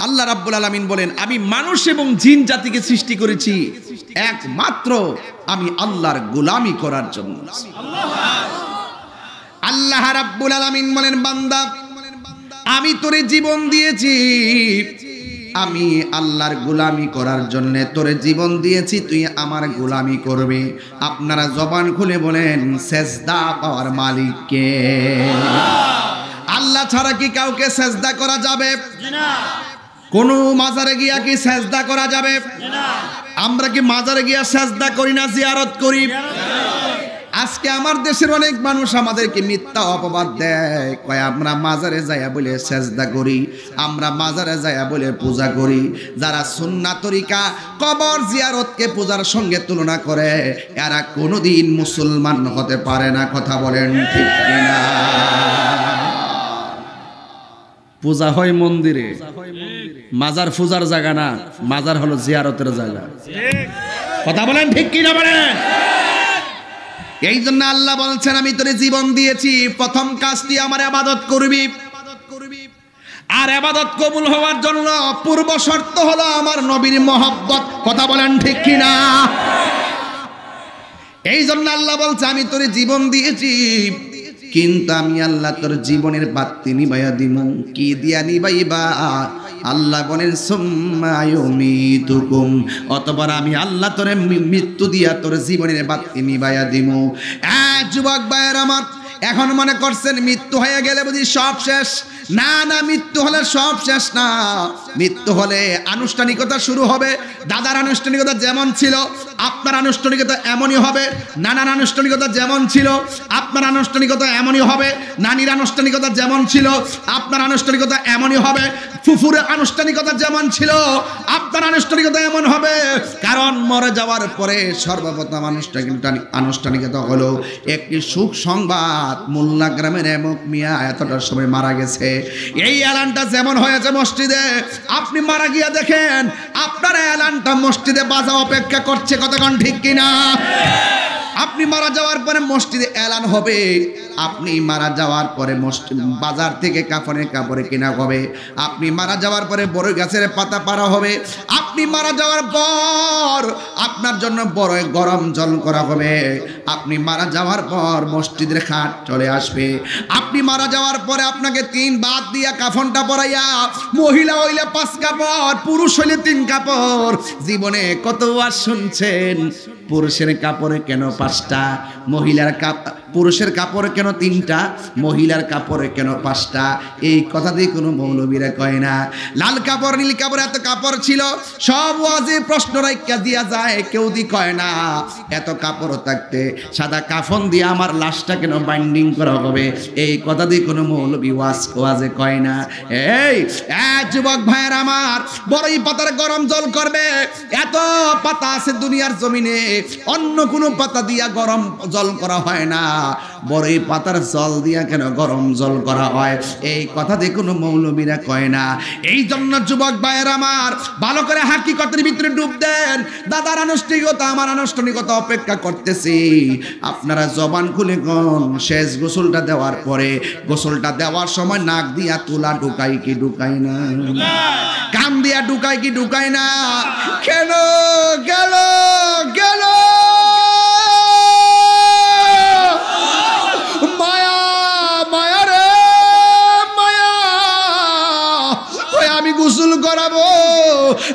আল্লাহ রাব্বুল আলামিন বলেন, আমি মানুষ এবং জিন জাতিকে সৃষ্টি করেছি একমাত্র আমি আল্লাহর গোলামি করার জন্য। আল্লাহ রাব্বুল আলামিন বলেন, বান্দা আমি তোরে জীবন দিয়েছি, আমি আল্লাহর গোলামি করার জন্য তোরে জীবন দিয়েছি, তুই আমার গোলামি করবি। আপনারা জবান খুলে বলেন, সেজদা পাওয়ার মালিক কে? আল্লাহ ছাড়া কি কাউকে সেজদা করা যাবে? কোন মাজারে গিয়া কি সেজদা করা যাবে? আমরা কি মাজারে গিয়া সেজদা করি না, জিয়ারত করি? আজকে আমার দেশের অনেক মানুষ আমাদেরকে মিথ্যা অপবাদ দেয়, কয় আমরা মাজারে যাইয়া বলে সেজদা করি, আমরা মাজারে যাইয়া বলে পূজা করি। যারা সুন্নাহ তরিকা কবর জিয়ারতকে পূজার সঙ্গে তুলনা করে, এরা কোনোদিন মুসলমান হতে পারে না। কথা বলেন ঠিক কিনা? পূজা হয় মন্দিরে, মাজার পূজার জায়গা না, মাজার হলো জিয়ারতের জায়গা। কথা বলেন ঠিক কিনা বলেন? এই জন্য আল্লাহ বলছেন, আমি তোরে জীবন দিয়েছি, প্রথম কাজটি আমার ইবাদত করবি। আর ইবাদত কবুল হওয়ার জন্য পূর্ব শর্ত হলো আমার নবীর মহব্বত। কথা বলেন ঠিক কিনা? এই জন্য আল্লাহ বলছে, আমি তোরে জীবন দিয়েছি, কিন্তু আমি আল্লাহ তোর জীবনের বাতি নিবাইয়া দিমু। কি দিয়া নিবাইবা? আল্লাহ বলেন, সুম্মা ইউমিতুকুম, অতঃপর আমি আল্লাহ তোরে মৃত্যু দিয়া তোর জীবনের বাতি নিবাইয়া দিমু। যুবক ভাইয়ের আমার, এখন মনে করছেন মৃত্যু হয়ে গেলে বুঝি সব শেষ। না না, মৃত্যু হলে সব শেষ না। মৃত্যু হলে আনুষ্ঠানিকতা শুরু হবে। দাদার আনুষ্ঠানিকতা যেমন ছিল আপনার আনুষ্ঠানিকতা এমনই হবে, নানার আনুষ্ঠানিকতা যেমন ছিল আপনার আনুষ্ঠানিকতা এমনই হবে, নানির আনুষ্ঠানিকতা যেমন ছিল আপনার আনুষ্ঠানিকতা এমনই হবে, ফুফুরের আনুষ্ঠানিকতা যেমন ছিল আপনার আনুষ্ঠানিকতা এমন হবে। কারণ মরে যাওয়ার পরে সর্বপ্রথম আনুষ্ঠানিকতা হলো একটি সুখ সংবাদ, মোল্লা গ্রামের এমক মিয়া এতটার সময় মারা গেছে। এই এলানটা যেমন হয়েছে মসজিদে, আপনি মারা গিয়া দেখেন আপনার এলানটা মসজিদে বাজা অপেক্ষা করছে। কতক্ষণ ঠিক কিনা? আপনি মারা যাওয়ার পরে মসজিদে এলান হবে, আপনি মারা যাওয়ার পরে বাজার থেকে কাফনের কাপড়ে কেনা হবে, আপনি মারা যাওয়ার পরে বড় গাছের পাতা পাড়া হবে, আপনি মারা যাওয়ার পর আপনার জন্য বড় গরম জল করা হবে, আপনি মারা যাওয়ার পর মসজিদের খাট চলে আসবে, আপনি মারা যাওয়ার পরে আপনাকে 3 বাদ দিয়া কাফনটা পরাইয়া, মহিলা হইলে 5 কাপড়, পুরুষ হইলে 3 কাপড়। জীবনে কত ওয়াজ শুনছেন, পুরুষের কাপড়ে কেন 5টা, পুরুষের কাপড়ে কেন 3টা, মহিলার কাপড়ে কেন 5টা? এই কথা দিয়ে কোনো মৌলবীরা কয় না। লাল কাপড় নীল কাপড় এত কাপড় ছিল, সব ওয়াজে প্রশ্ন রাইখা দিয়া যায়, কেউ দি কয় না এত কাপড় থাকতে সাদা কাফন দিয়ে আমার লাশটা কেন বাইন্ডিং করা হবে? এই কথা দিয়ে কোনো মৌলবী ওয়াজে কয় না। এই যুবক ভাইয়ের আমার, বড়ই পাতার গরম জল করবে, এত পাতা আছে দুনিয়ার জমিনে, অন্য কোনো পাতা দিয়া গরম জল করা হয় না, বড়ই পাতার জল দিয়া কেন গরম জল করা হয়? এই কথা দিয়ে কোনো মৌলবীরা কয় না। এই জন্য যুবক ভাইয়ের আমার, ভালো করে হাকিকতের ভিতরে ডুব দেন। দাদার আনুষ্ঠানিকতা আমার আনুষ্ঠানিকতা অপেক্ষা করতেছি। আপনারা জবান খুলে কোন শেষ গোসলটা দেওয়ার পরে, গোসলটা দেওয়ার সময় নাক দিয়া তুলা ঢুকাই কি ঢুকাই না? কান দিয়া ঢুকাই কি ঢুকাই না? কেন গেল গেল মায়া, মায়া রে মায়া, ওই আমি গোসল করাবো,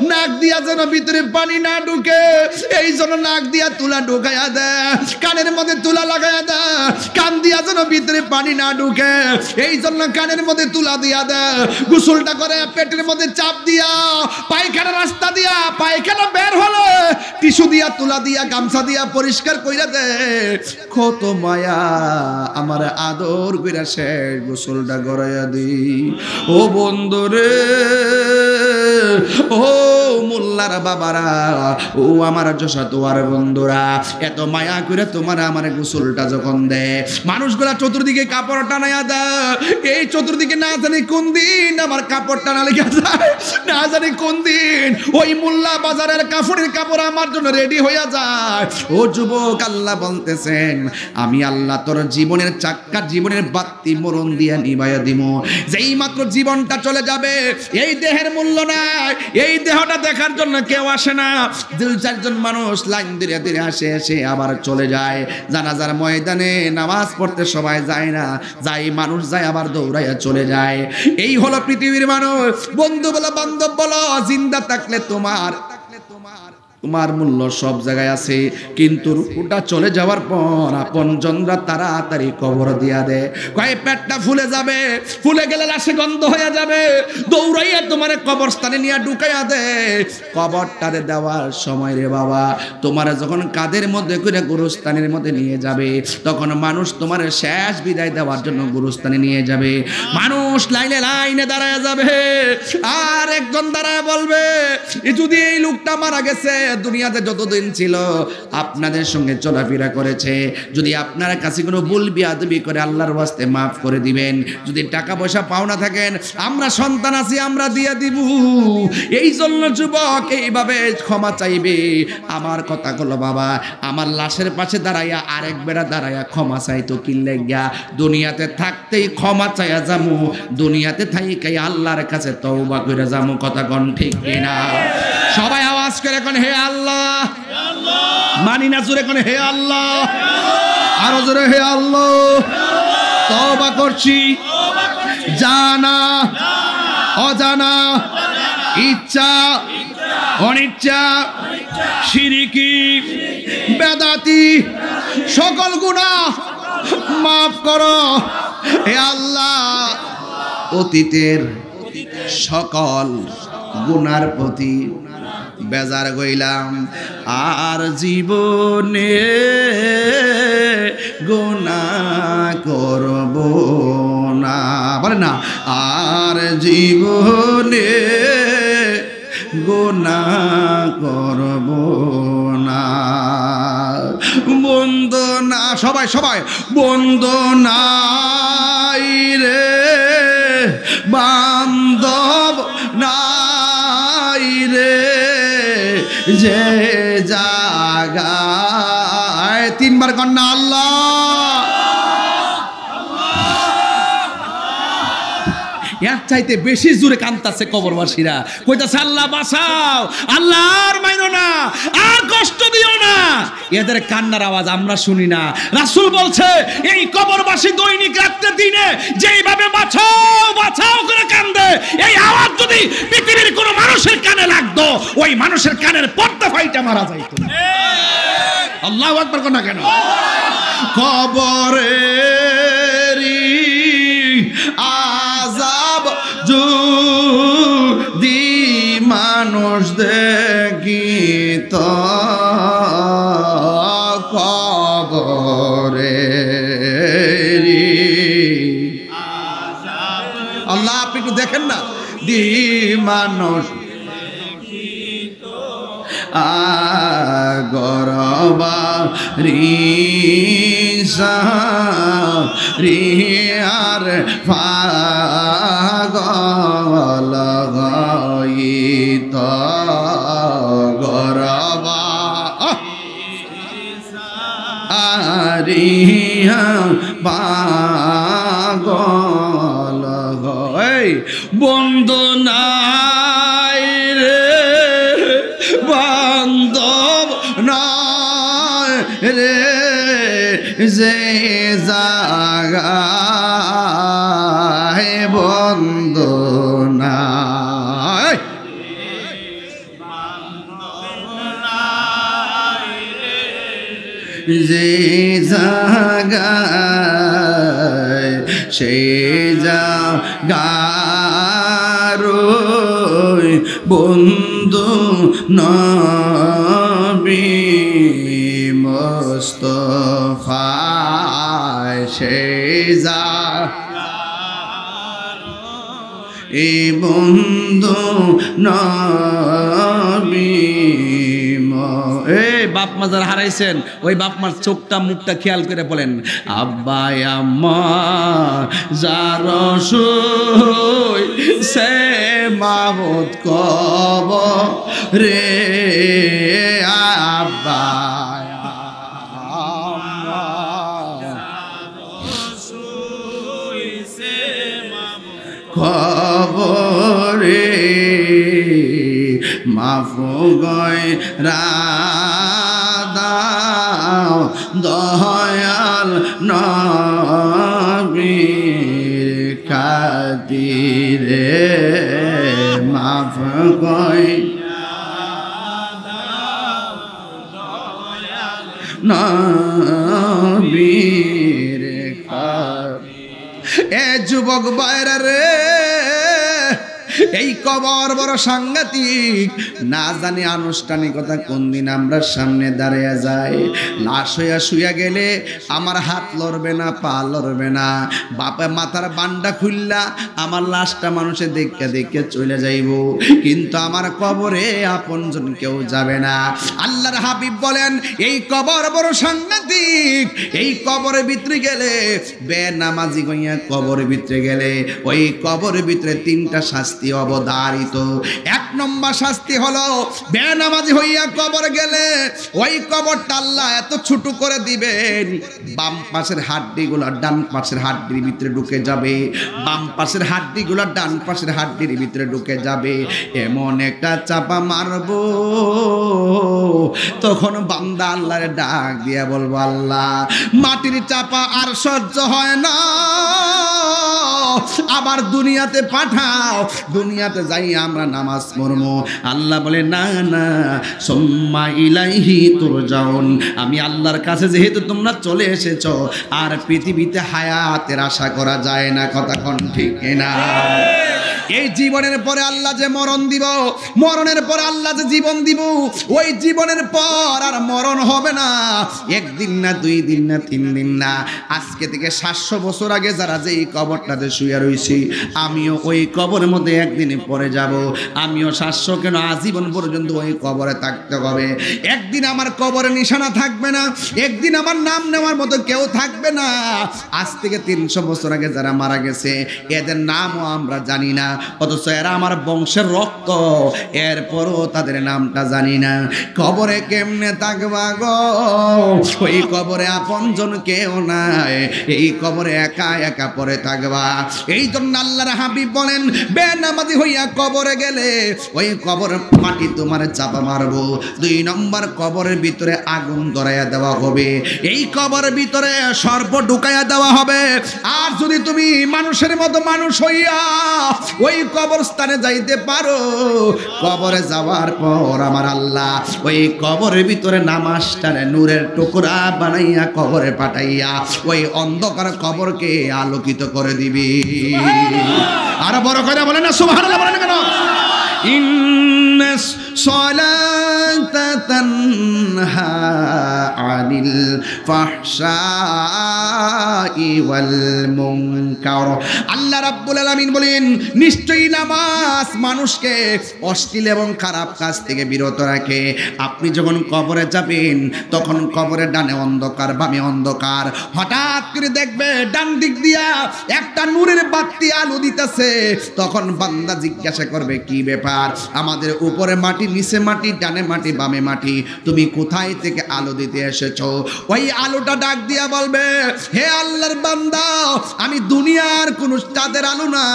নাক দিয়া যেন ভিতরে পানি না ঢুকে, এই জন্য নাক দিয়া তুলা ঢুকাইয়া দে, কানের মধ্যে তুলা লাগাইয়া দে, কান দিয়া যেন ভিতরে পানি না ঢুকে, এই জন্য কানের মধ্যে তুলা দিয়া দে। গোসলটা করে পেটের মধ্যে চাপ দিয়া, পায়খানা রাস্তা দিয়া পায়খানা বের হলো, টিস্যু দিয়া তুলা দিয়া গামছা দিয়া পরিষ্কার কইরা দে। কত মায়া, আমার আদর কইরা শেষ গোসলটা গড়াইয়া দি। ও বন্ধুরে, ও মোল্লার বাবারা, ও আমার যশোয়ার বন্ধুরা, এত মায়া করে তোমার আমার গোসলটা যখন দেয়, মানুষগুলা চতুর্দিকে কাপড় টানাইয়া দেয়। এই চতুর্দিকে না জানি কোন দিন আমার কাপড় টানা লেগে যায়, না জানি কোন দিন ওই মোল্লা বাজারের কাপড়ের কাপড় আমার জন্য রেডি হইয়া যায়। ও যুবক, আল্লাহ বলতেছেন আমি আল্লাহ তোর জীবনের চাক্কা, জীবনের বাতি মরণ দিয়া নিভাইয়া দিব। যেই মাত্র জীবনটা চলে যাবে, এই দেহের মূল্য নাই, এই দেহটা দেখার জন্য কেউ আসে না। 2-4 মানুষ লাইন ধীরে ধীরে আসে, এসে আবার চলে যায়। জানাজার ময়দানে নামাজ পড়তে সবাই যায় না, যাই মানুষ যায় আবার দৌড়াইয়া চলে যায়। এই হলো পৃথিবীর মানুষ। বন্ধু বলো, বান্ধব বলো, জিন্দা থাকলে তোমার মূল্য সব জায়গায় আছে, কিন্তু রূহটা চলে যাওয়ার পর আপনজনরা তাড়াতাড়ি কবর দিয়া দেয়। কয় পেটটা ফুলে যাবে, ফুলে গেলে লাশে গন্ধ হয়ে যাবে, দৌড়াইয়া তোমার কবরস্থানে নিয়ে ঢুকাইয়া দে। কবরটারে দেওয়ার সময় রে বাবা, তোমার যখন কাদের মধ্যে করে গুরুস্থানের মধ্যে নিয়ে যাবে, তখন মানুষ তোমার শেষ বিদায় দেওয়ার জন্য গুরুস্থানে নিয়ে যাবে। মানুষ লাইনে লাইনে দাঁড়ায় যাবে, আর একজন দাঁড়ায় বলবে যদি এই লোকটা মারা গেছে, দুনিয়াতে যতদিন ছিল আপনাদের সঙ্গে চলাফেরা করেছে, যদি আপনার কাছে কোনো ভুল বিয়াদবি করে আল্লাহর ওয়াস্তে মাফ করে দিবেন। যদি টাকা পয়সা পাওনা থাকেন, আমরা সন্তান আছি, আমরা দিয়ে দিব। এই জন্য যুবক এইভাবে ক্ষমা চাইবে। আমার কথা হলো বাবা, আমার লাশের পাশে দাঁড়াইয়া আরেক বেড়া দাঁড়াইয়া ক্ষমা চাইতো কি লাগিয়া? দুনিয়াতে থাকতেই ক্ষমা চাইয়া যামু, দুনিয়াতে থাইকাই আল্লাহর কাছে তওবা করে যামু। কথা কোন ঠিক কিনা? সবাই আওয়াজ করে কোন হে আল্লাহ, মানি না জোরে কোন হে আল্লাহ, আরো জোরে হে আল্লাহ। তওবা করছি, জানা অজানা, ইচ্ছা অনিচ্ছা, শিরকি বেদাতি সকল গুনাহ মাফ করো হে আল্লাহ। অতীতের সকল গুনার প্রতি বেজার গইলাম, আর জীবনে গুনাহ করব না। বলে না, আর জীবনে গুনাহ করব না। বন্দনা সবাই সবাই, বন্দনাই রে বান্ধব নাই রে, যে জাগায় 3 বার কন্যা আল্লাহ। এর চাইতে বেশি জোরে কান্তাছে কবরবাসীরা, কইতাছে আল্লাহ বাঁচাও, আল্লাহ আর মাইনো না, আর কষ্ট দিও না। এদের কান্নার আওয়াজ আমরা শুনি না। রাসূল বলছে এই কবরবাসী দৈনিক রাতে দিনে যেইভাবে বাঁচাও বাঁচাও করে কান্দে, এই আওয়াজ যদি পৃথিবীর কোনো মানুষের কানে লাগতো, ওই মানুষের কানের পর্দা ফাইটা মারা যাইতো। আল্লাহু আকবার কোন না কেন? কবরেরই আযাব যদি মানুষ দেখিত, কবরেরই আল্লাহ আপনি একটু দেখেন না, দি মানুষ গরবা রিসা রিয়ার পাগল গইত গরবা আরিয়া পাগল গই বন্দনাই রে বান্ধব নয় রে, যে জাগায় বন্দনা যে জাগায় সে জাগার বন্ধু নবী মুস্তাফা, সে এই বন্ধু নবী এই বাপ মা যারা হারাইছেন ওই বাপ মার চোখটা মুখটা খেয়াল করে বলেন আব্বা আম্মা যার সই সে মাবুদ কব রে আব্বা খবরে মাফু গয় রাদাও দয়াল নবীর খাতিরে মাফ গয় নবীর এ যুবক বাইরা রে এই কবর বড় সাংঘাতিক না জানি আনুষ্ঠানিকতা কোন দিন আমরা সামনে দাঁড়িয়ে যাই লাশ হইয়া শুইয়া গেলে আমার হাত লড়বে না পা লড়বে না বাপে মাথার বান্ডা খুললা আমার লাশটা মানুষে দেখে দেখে চলে যাইব কিন্তু আমার কবরে আপনজন কেউ যাবে না আল্লাহর হাবিব বলেন এই কবর বড় সাংঘাতিক এই কবরের ভিতরে গেলে বেনামাজি হইয়া কবরের ভিতরে গেলে ওই কবরের ভিতরে তিনটা শাস্তি অবধারিত এক নম্বর শাস্তি হলো বেনামাজি হইয়া কবর গেলে ওই কবরটা আল্লাহ এত ছোট করে দিবেন বাম পাশের হাড্ডিগুলো ডান পাশের হাড্ডির ভিতরে ঢুকে যাবে বাম পাশের হাড্ডিগুলো ডান পাশের হাড্ডির ভিতরে ঢুকে যাবে এমন একটা চাপা মারবো তখন বান্দা আল্লাহর ডাক দিয়া বলবো আল্লাহ মাটির চাপা আর সহ্য হয় না আবার দুনিয়াতে পাঠাও দুনিয়াতে যাই আমরা নামাজ পড়বো আল্লাহ বলে না না সুম্মা ইলাইহি তুরজাউন আমি আল্লাহর কাছে যেহেতু তোমরা চলে এসেছো আর পৃথিবীতে হায়াতের আশা করা যায় না কথা কোন ঠিক না এই জীবনের পরে আল্লাহ যে মরণ দিব মরণের পরে আল্লাহ যে জীবন দিব ওই জীবনের পর আর মরণ হবে না একদিন না দুই দিন না তিন দিন না আজকে থেকে 700 বছর আগে যারা যে এই কবরটাতে শুয়ে রয়েছি আমিও ওই কবরের মধ্যে একদিন পরে যাব আমিও 700 কেন আজীবন পর্যন্ত ওই কবরে থাকতে হবে একদিন আমার কবরে নিশানা থাকবে না একদিন আমার নাম নেওয়ার মতো কেউ থাকবে না আজ থেকে 300 বছর আগে যারা মারা গেছে এদের নামও আমরা জানি না অথচ এরা আমার বংশের রক্ত এরপরও তাদের নামটা জানি না কবরে কেমনে থাকবা গো ওই কবরে আপনজন কেউ নাই এই কবরে একা একা পড়ে থাকবা এই জন্য আল্লাহর হাবিব বলেন বেনামাজি হইয়া কবরে গেলে ওই কবর মাটি তোমার চাপা মারবো 2 নম্বর কবরের ভিতরে আগুন ধরাইয়া দেওয়া হবে এই কবরের ভিতরে সর্প ঢুকাইয়া দেওয়া হবে আর যদি তুমি মানুষের মতো মানুষ হইয়া ওই কবরস্থানে যাইতে পারো কবরে যাওয়ার পর আমার আল্লাহ ওই কবরের ভিতরে নামাজটারে নূরের টুকরা বানাইয়া কবরে পাঠাইয়া ওই অন্ধকার কবরকে আলোকিত করে দিবি আর বড় করে বলে না সুবহানাল্লাহ বলেন কেন ইন্নাস সালাতা তানহা আনিল ফাহশাই ওয়াল মুনকার আল্লাহ রাব্বুল আলামিন বলেন নিশ্চয়ই নামাজ মানুষকে অশ্লীল এবং খারাপ কাজ থেকে বিরত রাখে আপনি যখন কবরে যাবেন তখন কবরের ডানে অন্ধকার বামে অন্ধকার হঠাৎ করে দেখবে ডান দিক দিয়া একটা নূরের বাতি আলো দিতেছে তখন বান্দা জিজ্ঞাসা করবে কি ব্যাপার আমাদের উপরে মাটি নিচে মাটি ডানে মাটি বামে মাটি তুমি কোথায় থেকে আলো দিতে এসেছো ওই আলোটা ডাক দিয়া বলবে হে আল্লাহর বান্দা আমি দুনিয়ার কোন চাঁদের আলো না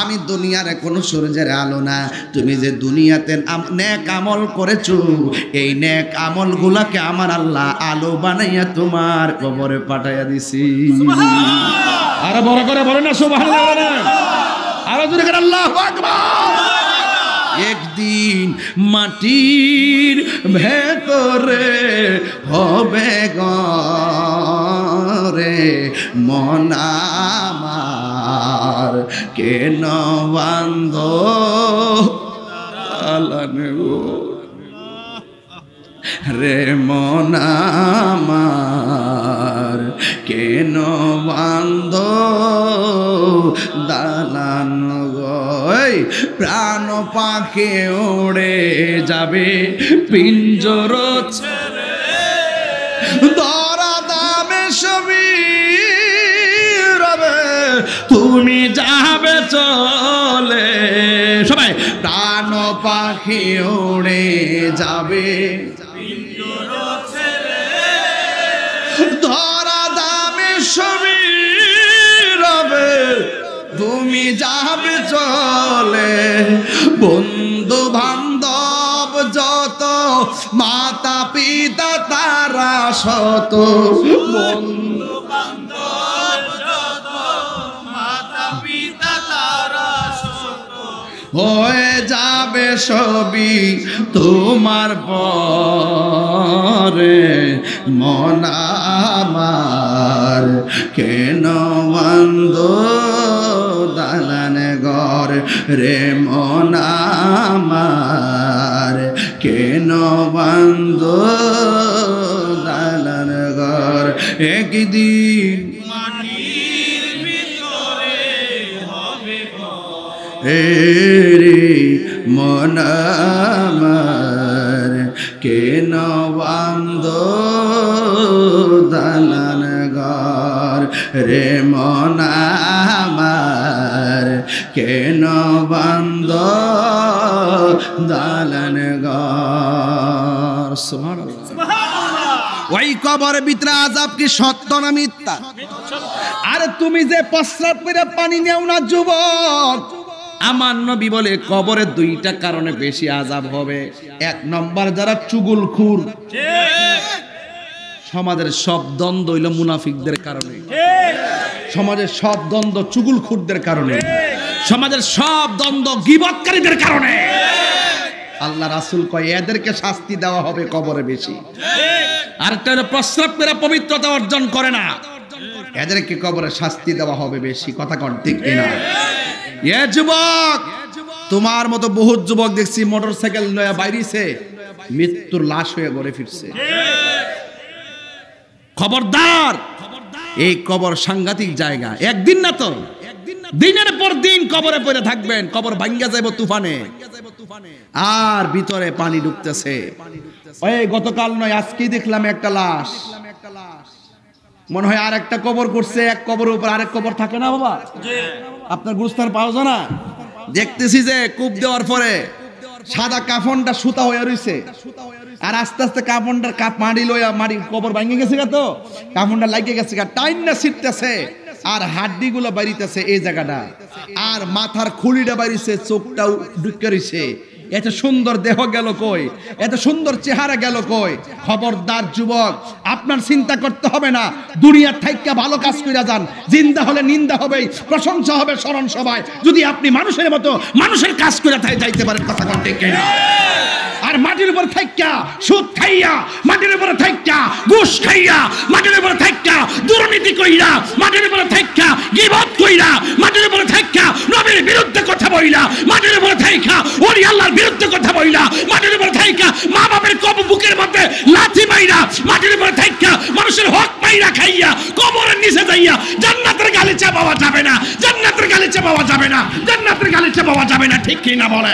আমি দুনিয়ার কোন সূর্যের আলো না তুমি যে দুনিয়াতে নেক আমল করেছো এই নেক আমলগুলোকে আমার আল্লাহ আলো বানাইয়া তোমার কবরে পাঠাইয়া দিছি সুবহানাল্লাহ আর বড় করে বলেন না সুবহানাল্লাহ আর জোরে করে আল্লাহু আকবার একদিন মাটির ভেতরে হবে গরে মন আমার কেন বান্ধ আলানে রে মন আমার কেন বান্ধ দালান গো প্রাণ পাখি উড়ে যাবে পিঞ্জর ছেড়ে, ধরা দামে সবই রবে তুমি যাবে চলে। সবাই প্রাণ পাখি উড়ে যাবে পিঞ্জর ছেড়ে, ধরা দামে সবই রবে তুমি যাবে চলে। বন্ধু বান্ধব যত, মাতা পিতা তারা শত, বন্ধু বান্ধব যত, মাতা পিতা তারা শত, হয়ে যাবে সবই তোমার পরে। মন আমার কেন বন্ধ দালান ঘর রে, মন আমার কেন বন্ধ দালান ঘর। একদিন মাটির ভিতরে হবে রে, মন আমার কেন বন্ধ দালান ঘর রে, মন আমার কেন বন্ধ দালান ঘর। সুবহানাল্লাহ। ওই কবরের ভিতরে আযাব কি সত্য না মিথ্যা? আরে তুমি যে প্রস্রাব করে পানি নেও না যুবক, আমার নবী বলে কবরে দুইটা কারণে বেশি আযাব হবে। এক নম্বর যারা চুগলখোর, সমাজের সব দ্বন্দ্ব হইল মুনাফিকদের কারণে, সমাজের সব দ্বন্দ্ব চুগলখোরদের কারণে, সমাজের সব দ্বন্দ্ব গীবতকারীদের কারণে। আল্লাহ রাসূল কয় এদেরকে শাস্তি দেওয়া হবে কবরে বেশি। আর একটা হলো প্রস্রাব করে পবিত্রতা অর্জন করে না, এদেরকে কবরে শাস্তি দেওয়া হবে বেশি। কথা কন ঠিক কিনা? এ যুবক, তোমার মতো বহুত যুবক দেখছি মোটরসাইকেল লয়ে বাইরেছে, মৃত্যুর লাশ হয়ে ঘরে ফিরছে। খবরদার, এই কবর সাংঘাতিক জায়গা। একদিন না তো দিনের পর দিন কবরে পড়ে থাকবেন, কবর ভাঙ্গা যাইব তুফানে, আর ভিতরে পানি ঢুকতেছে। ওই গতকাল নয় আজকেই দেখলাম একটা লাশ, মনে হয় আর একটা কবর করছে, এক কবরের উপর আরেক কবর থাকে না বাবা? আপনার গুরুস্থান পাওয়া যায় না? দেখতেছি যে কূপ দেওয়ার পরে সাদা কাফনটা সুতা হয়ে রইছে, আর আস্তে আস্তে কাফনটার কাপ মাটি লইয়া মাটি কবর ভাঙে গেছে গা, তো কাফনটা লাগিয়ে গেছে গা, টাইম না ছিটতেছে, আর হাড্ডি গুলো বাড়িতেছে এই জায়গাটা, আর মাথার খুলিটা বাড়িছে, চোখটাও ঢুকে রইছে। এত সুন্দর দেহ গেল কই, এত সুন্দর চেহারা গেল কই? খবরদার যুবক, আপনার চিন্তা করতে হবে না, দুনিয়ার থাইকা ভালো কাজ কইরা যান, জিন্দা হলে নিন্দা হবে, প্রশংসা হবে স্মরণ সভায়, যদি আপনি মানুষের মতো মানুষের কাজ কইরা যাইতে পারেন। কথা কোন ঠিক কিনা? আর মাটির উপর থাইকা সুদ খাইয়া, মাটির উপর থাইকা ঘুষ খাইয়া, মাটির উপর থাইকা দুর্নীতি কইরা, মাটির উপর থাইকা গীবত কইরা, মাটির উপর থাইকা নবীর বিরুদ্ধে কথা বইলা, মাটির উপর থাইকা ওলি আল্লাহর বিরুদ্ধে কথা বইলা, মাটির উপর থাইকা মা বাবার কবর বুকের মধ্যে লাথি মাইরা, মাটির উপর থাইকা মানুষের হক মাইরা খাইয়া, কবরের নিচে যাইয়া জান্নাতের গালিচা পাওয়া যাবে না, জান্নাতের গালিচা পাওয়া যাবে না, জান্নাতের গালিচা পাওয়া যাবে না। ঠিক কি না বলে?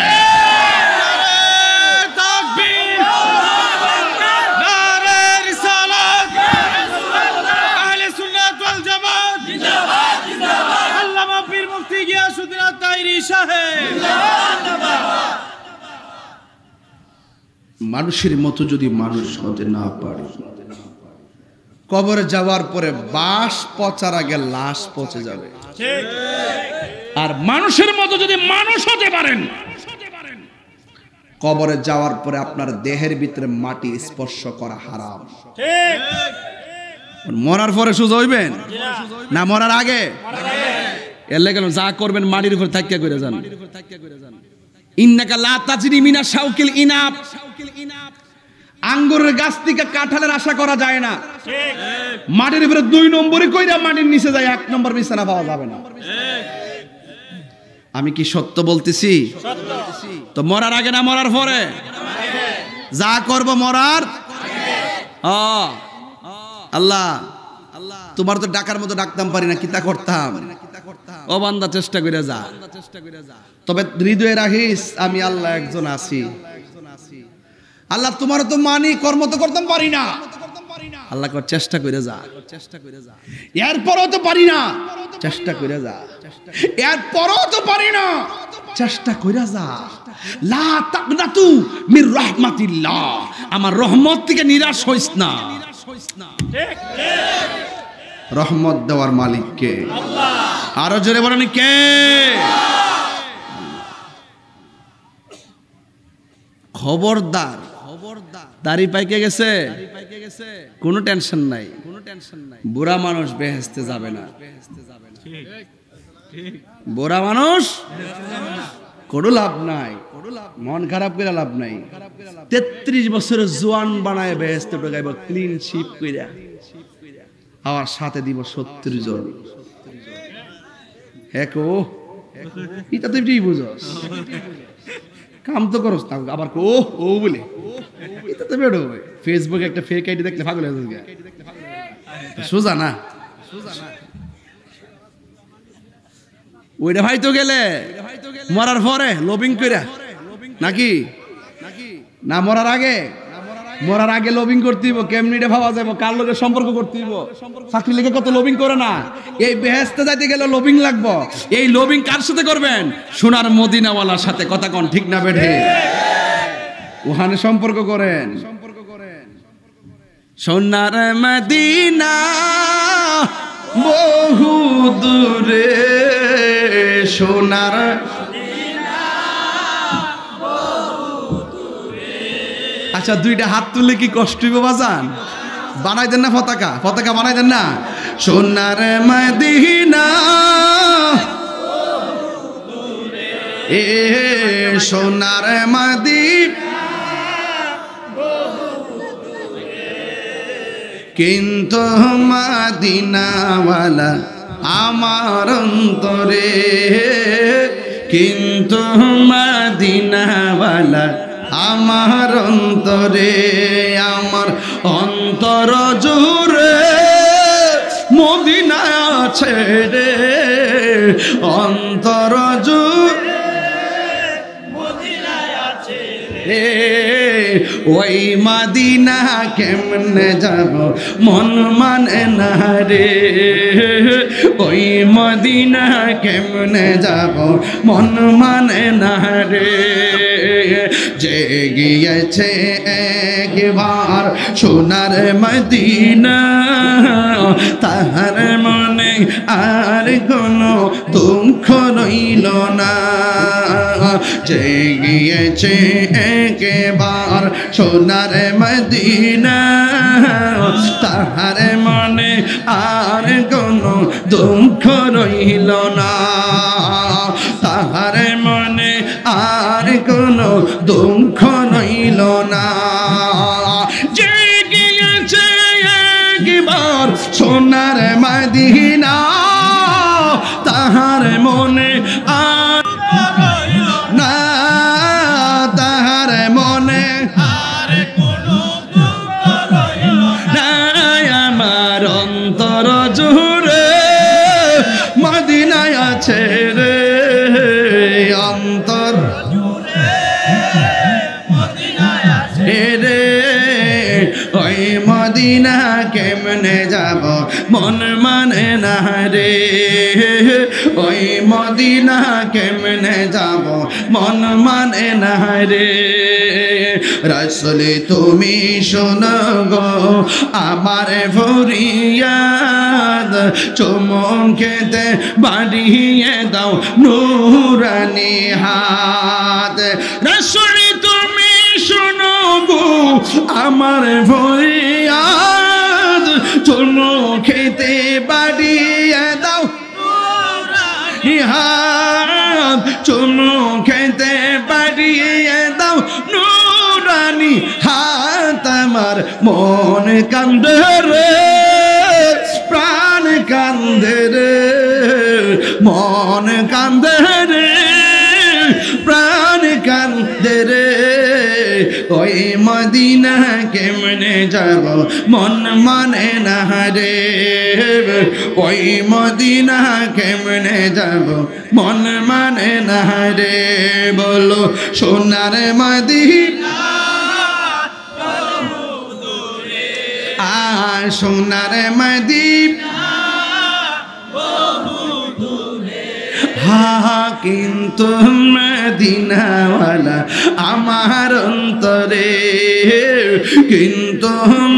মানুষের মতো যদি মানুষ হতে না পারে, কবরে যাওয়ার পরে বাস পচার আগে লাশ পচে যাবে। আর মানুষের মতো যদি মানুষ হতে পারেন, কবরে যাওয়ার পরে আপনার দেহের ভিতরে মাটি স্পর্শ করা হারাম। মরার পরে সোজা হইবেন না মরার আগে? এর লেগে যা করবেন মাটির উপর থাকিয়া করে যান। ইন্নাকা লা তাজরি মিনা শাউকিল ইনাব, আঙ্গুরের গাছ থেকে কাঁঠালের আশা করা যায় না। মাটির উপরে 2 নম্বরে কইরা মাটির নিচে যায় 1 নম্বর বিছানা পাওয়া যাবে না। আমি কি সত্য বলতেছি? তো মরার আগে না মরার পরে? যা করব মরার আল্লাহ তোমার তো ডাকার মতো ডাকতাম পারি না, কিতা করতাম? ও বান্দা চেষ্টা করে যা, তবে হৃদয়ে রাখিস আমি আল্লাহ একজন আছি। আল্লাহ তোমার তো মানি, কর্ম তো করতাম পারি না। আল্লাহ কর চেষ্টা করে যা, এরপরও তো পারি না, চেষ্টা করে যা, এরপরও তো পারি না, চেষ্টা করে যা। লা তাকনাতু মির রাহমাতিল্লাহ, আমার রহমত থেকে নিরাশ হইস না। ঠিক ঠিক, রহমত দেওয়ার মালিক কে? আল্লাহ। আরো জোরে বলেন কে? খবরদার, দাড়ি পাইকে গেছে, কোনো টেনশন নাই, বুড়া মানুষ বেহেশতে যাবে না। বুড়া মানুষ কোনো লাভ নাই, মন খারাপ করে লাভ নাই। 33 বছরের জোয়ান বানায় বেহেশতে ঢোকাইব ক্লিন শিপ কইরা, আর সাথে দিব 70 জন। হেকো এটা তুই ঠিক বুঝস, কাম তো করস না, আবার ও ও বলে এটা তো বেড়ো। ফেসবুকে একটা ফেক আইডি দেখলে পাগল হয়ে যাবে, সোজা না। ওইটা ভাই তো গেলে মরার পরে লবিং কইরা নাকি না, মরার আগে? মরার আগে লবিং করতে হইব। কেমনিটা ভাবা যাবে, কার লগে সম্পর্ক করতে হইব। চাকরি লেগে কত লবিং করে না, এই বেহেশতে যাইতে গেলে লবিং লাগবো। এই লবিং কার সাথে করবেন? সোনার মদিনাওয়ালার সাথে। কথা কোন ঠিক না বেঠে? ওখানে সম্পর্ক করেন। সোনার মদিনা বহু দূরে, সোনার আচ্ছা দুইটা হাত তুলে কি কষ্ট হইব বাজান? বানাই দেন না পতাকা, পতাকা বানাই দেন না। সোনার মদিনা এ সোনার মদিনা, কিন্তু মদিনাওয়ালা আমার অন্তরে, কিন্তু মদিনাওয়ালা আমার অন্তরে, আমার অন্তর জুড়ে মদিনা আছে রে, অন্তর জুড়ে মদিনা আছে রে। ওই মদিনা কেমনে যাব মন মানে না রে, ওই মদিনা কেমনে যাব মন মানে না রে। যে গিয়েছে একবার সোনার মদিনা, তাহার মনে আর কোনো দুঃখ রইল না। যে গিয়েছে একবার সোনার মদিনা, তাহার মনে আর কোনো দুঃখ রইল না, তাহার মনে আর কোনো দুঃখ রইল না। যে গিয়েছে একবার সোনার মদিনা, তাহার মনে আর না, তাহার মনে আর কোনো দুঃখ রইল না। আমার অন্তর জুড়ে মদিনায় আছে রে, অন্তর রে। ওই মদিনা কেমনে যাব মন মানে না রে, ওই মদিনা কেমনে যাব মন মানে না রে। রাসূল তুমি শোনো গো আমার ফরিয়াদ, চুমুক খেতে বাড়িয়ে দাও নূরানি হাত। রাসূল তুমি শোনো গো আমার ফরিয়াদ, চুমুক খেতে বাড়িয়ে দাও নূরানি হাত, চুমুক খেতে বাড়িয়ে দাও নূরানি হাত। আমার মন কান্দে রে, প্রাণ কান্দে রে, মন কান্দে রে, প্রাণ কান্দে রে। ওই মদিনা কেমনে যাব মন মানে না রে, ওই মদিনা কেমনে যাব মন মানে না রে বলো সোনার মদিনা সোনার মদিনা হা কিন্তু মদিনাওয়ালা আমার অন্তরে কিন্তু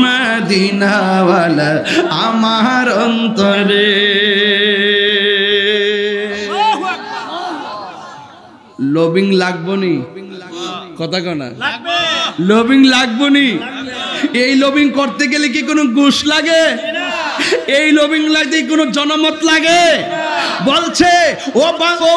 মদিনাওয়ালা আমার অন্তরে লবিং লাগবো নি কথা কনা লবিং লাগবো নি এই লবিং করতে গেলে কি কোনো ঘুষ লাগে এই লবিং লাগতে কোনো জনমত লাগে বলছে ও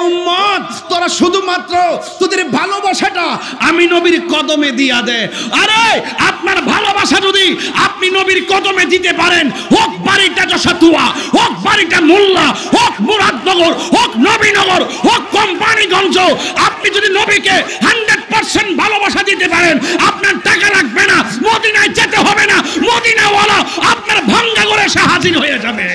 উম্মত তোরা শুধুমাত্র তোদের ভালোবাসাটা আমি নবীর কদমে দিয়া দে আরে আপনার ভালোবাসা যদি আপনি নবীর কদমে দিতে পারেন হোক বাড়িটা যশোতুয়া হোক বাড়িটা মোল্লা হোক মুরাদনগর হোক নবীনগর হোক কোম্পানিগঞ্জ আপনি যদি নবীকে 100% ভালোবাসা দিতে পারেন আপনার টাকা লাগবে না মদিনায় যেতে হবে না মদিনাওয়ালা আপনার ভাঙ্গা করে এসে হাজির হয়ে যাবে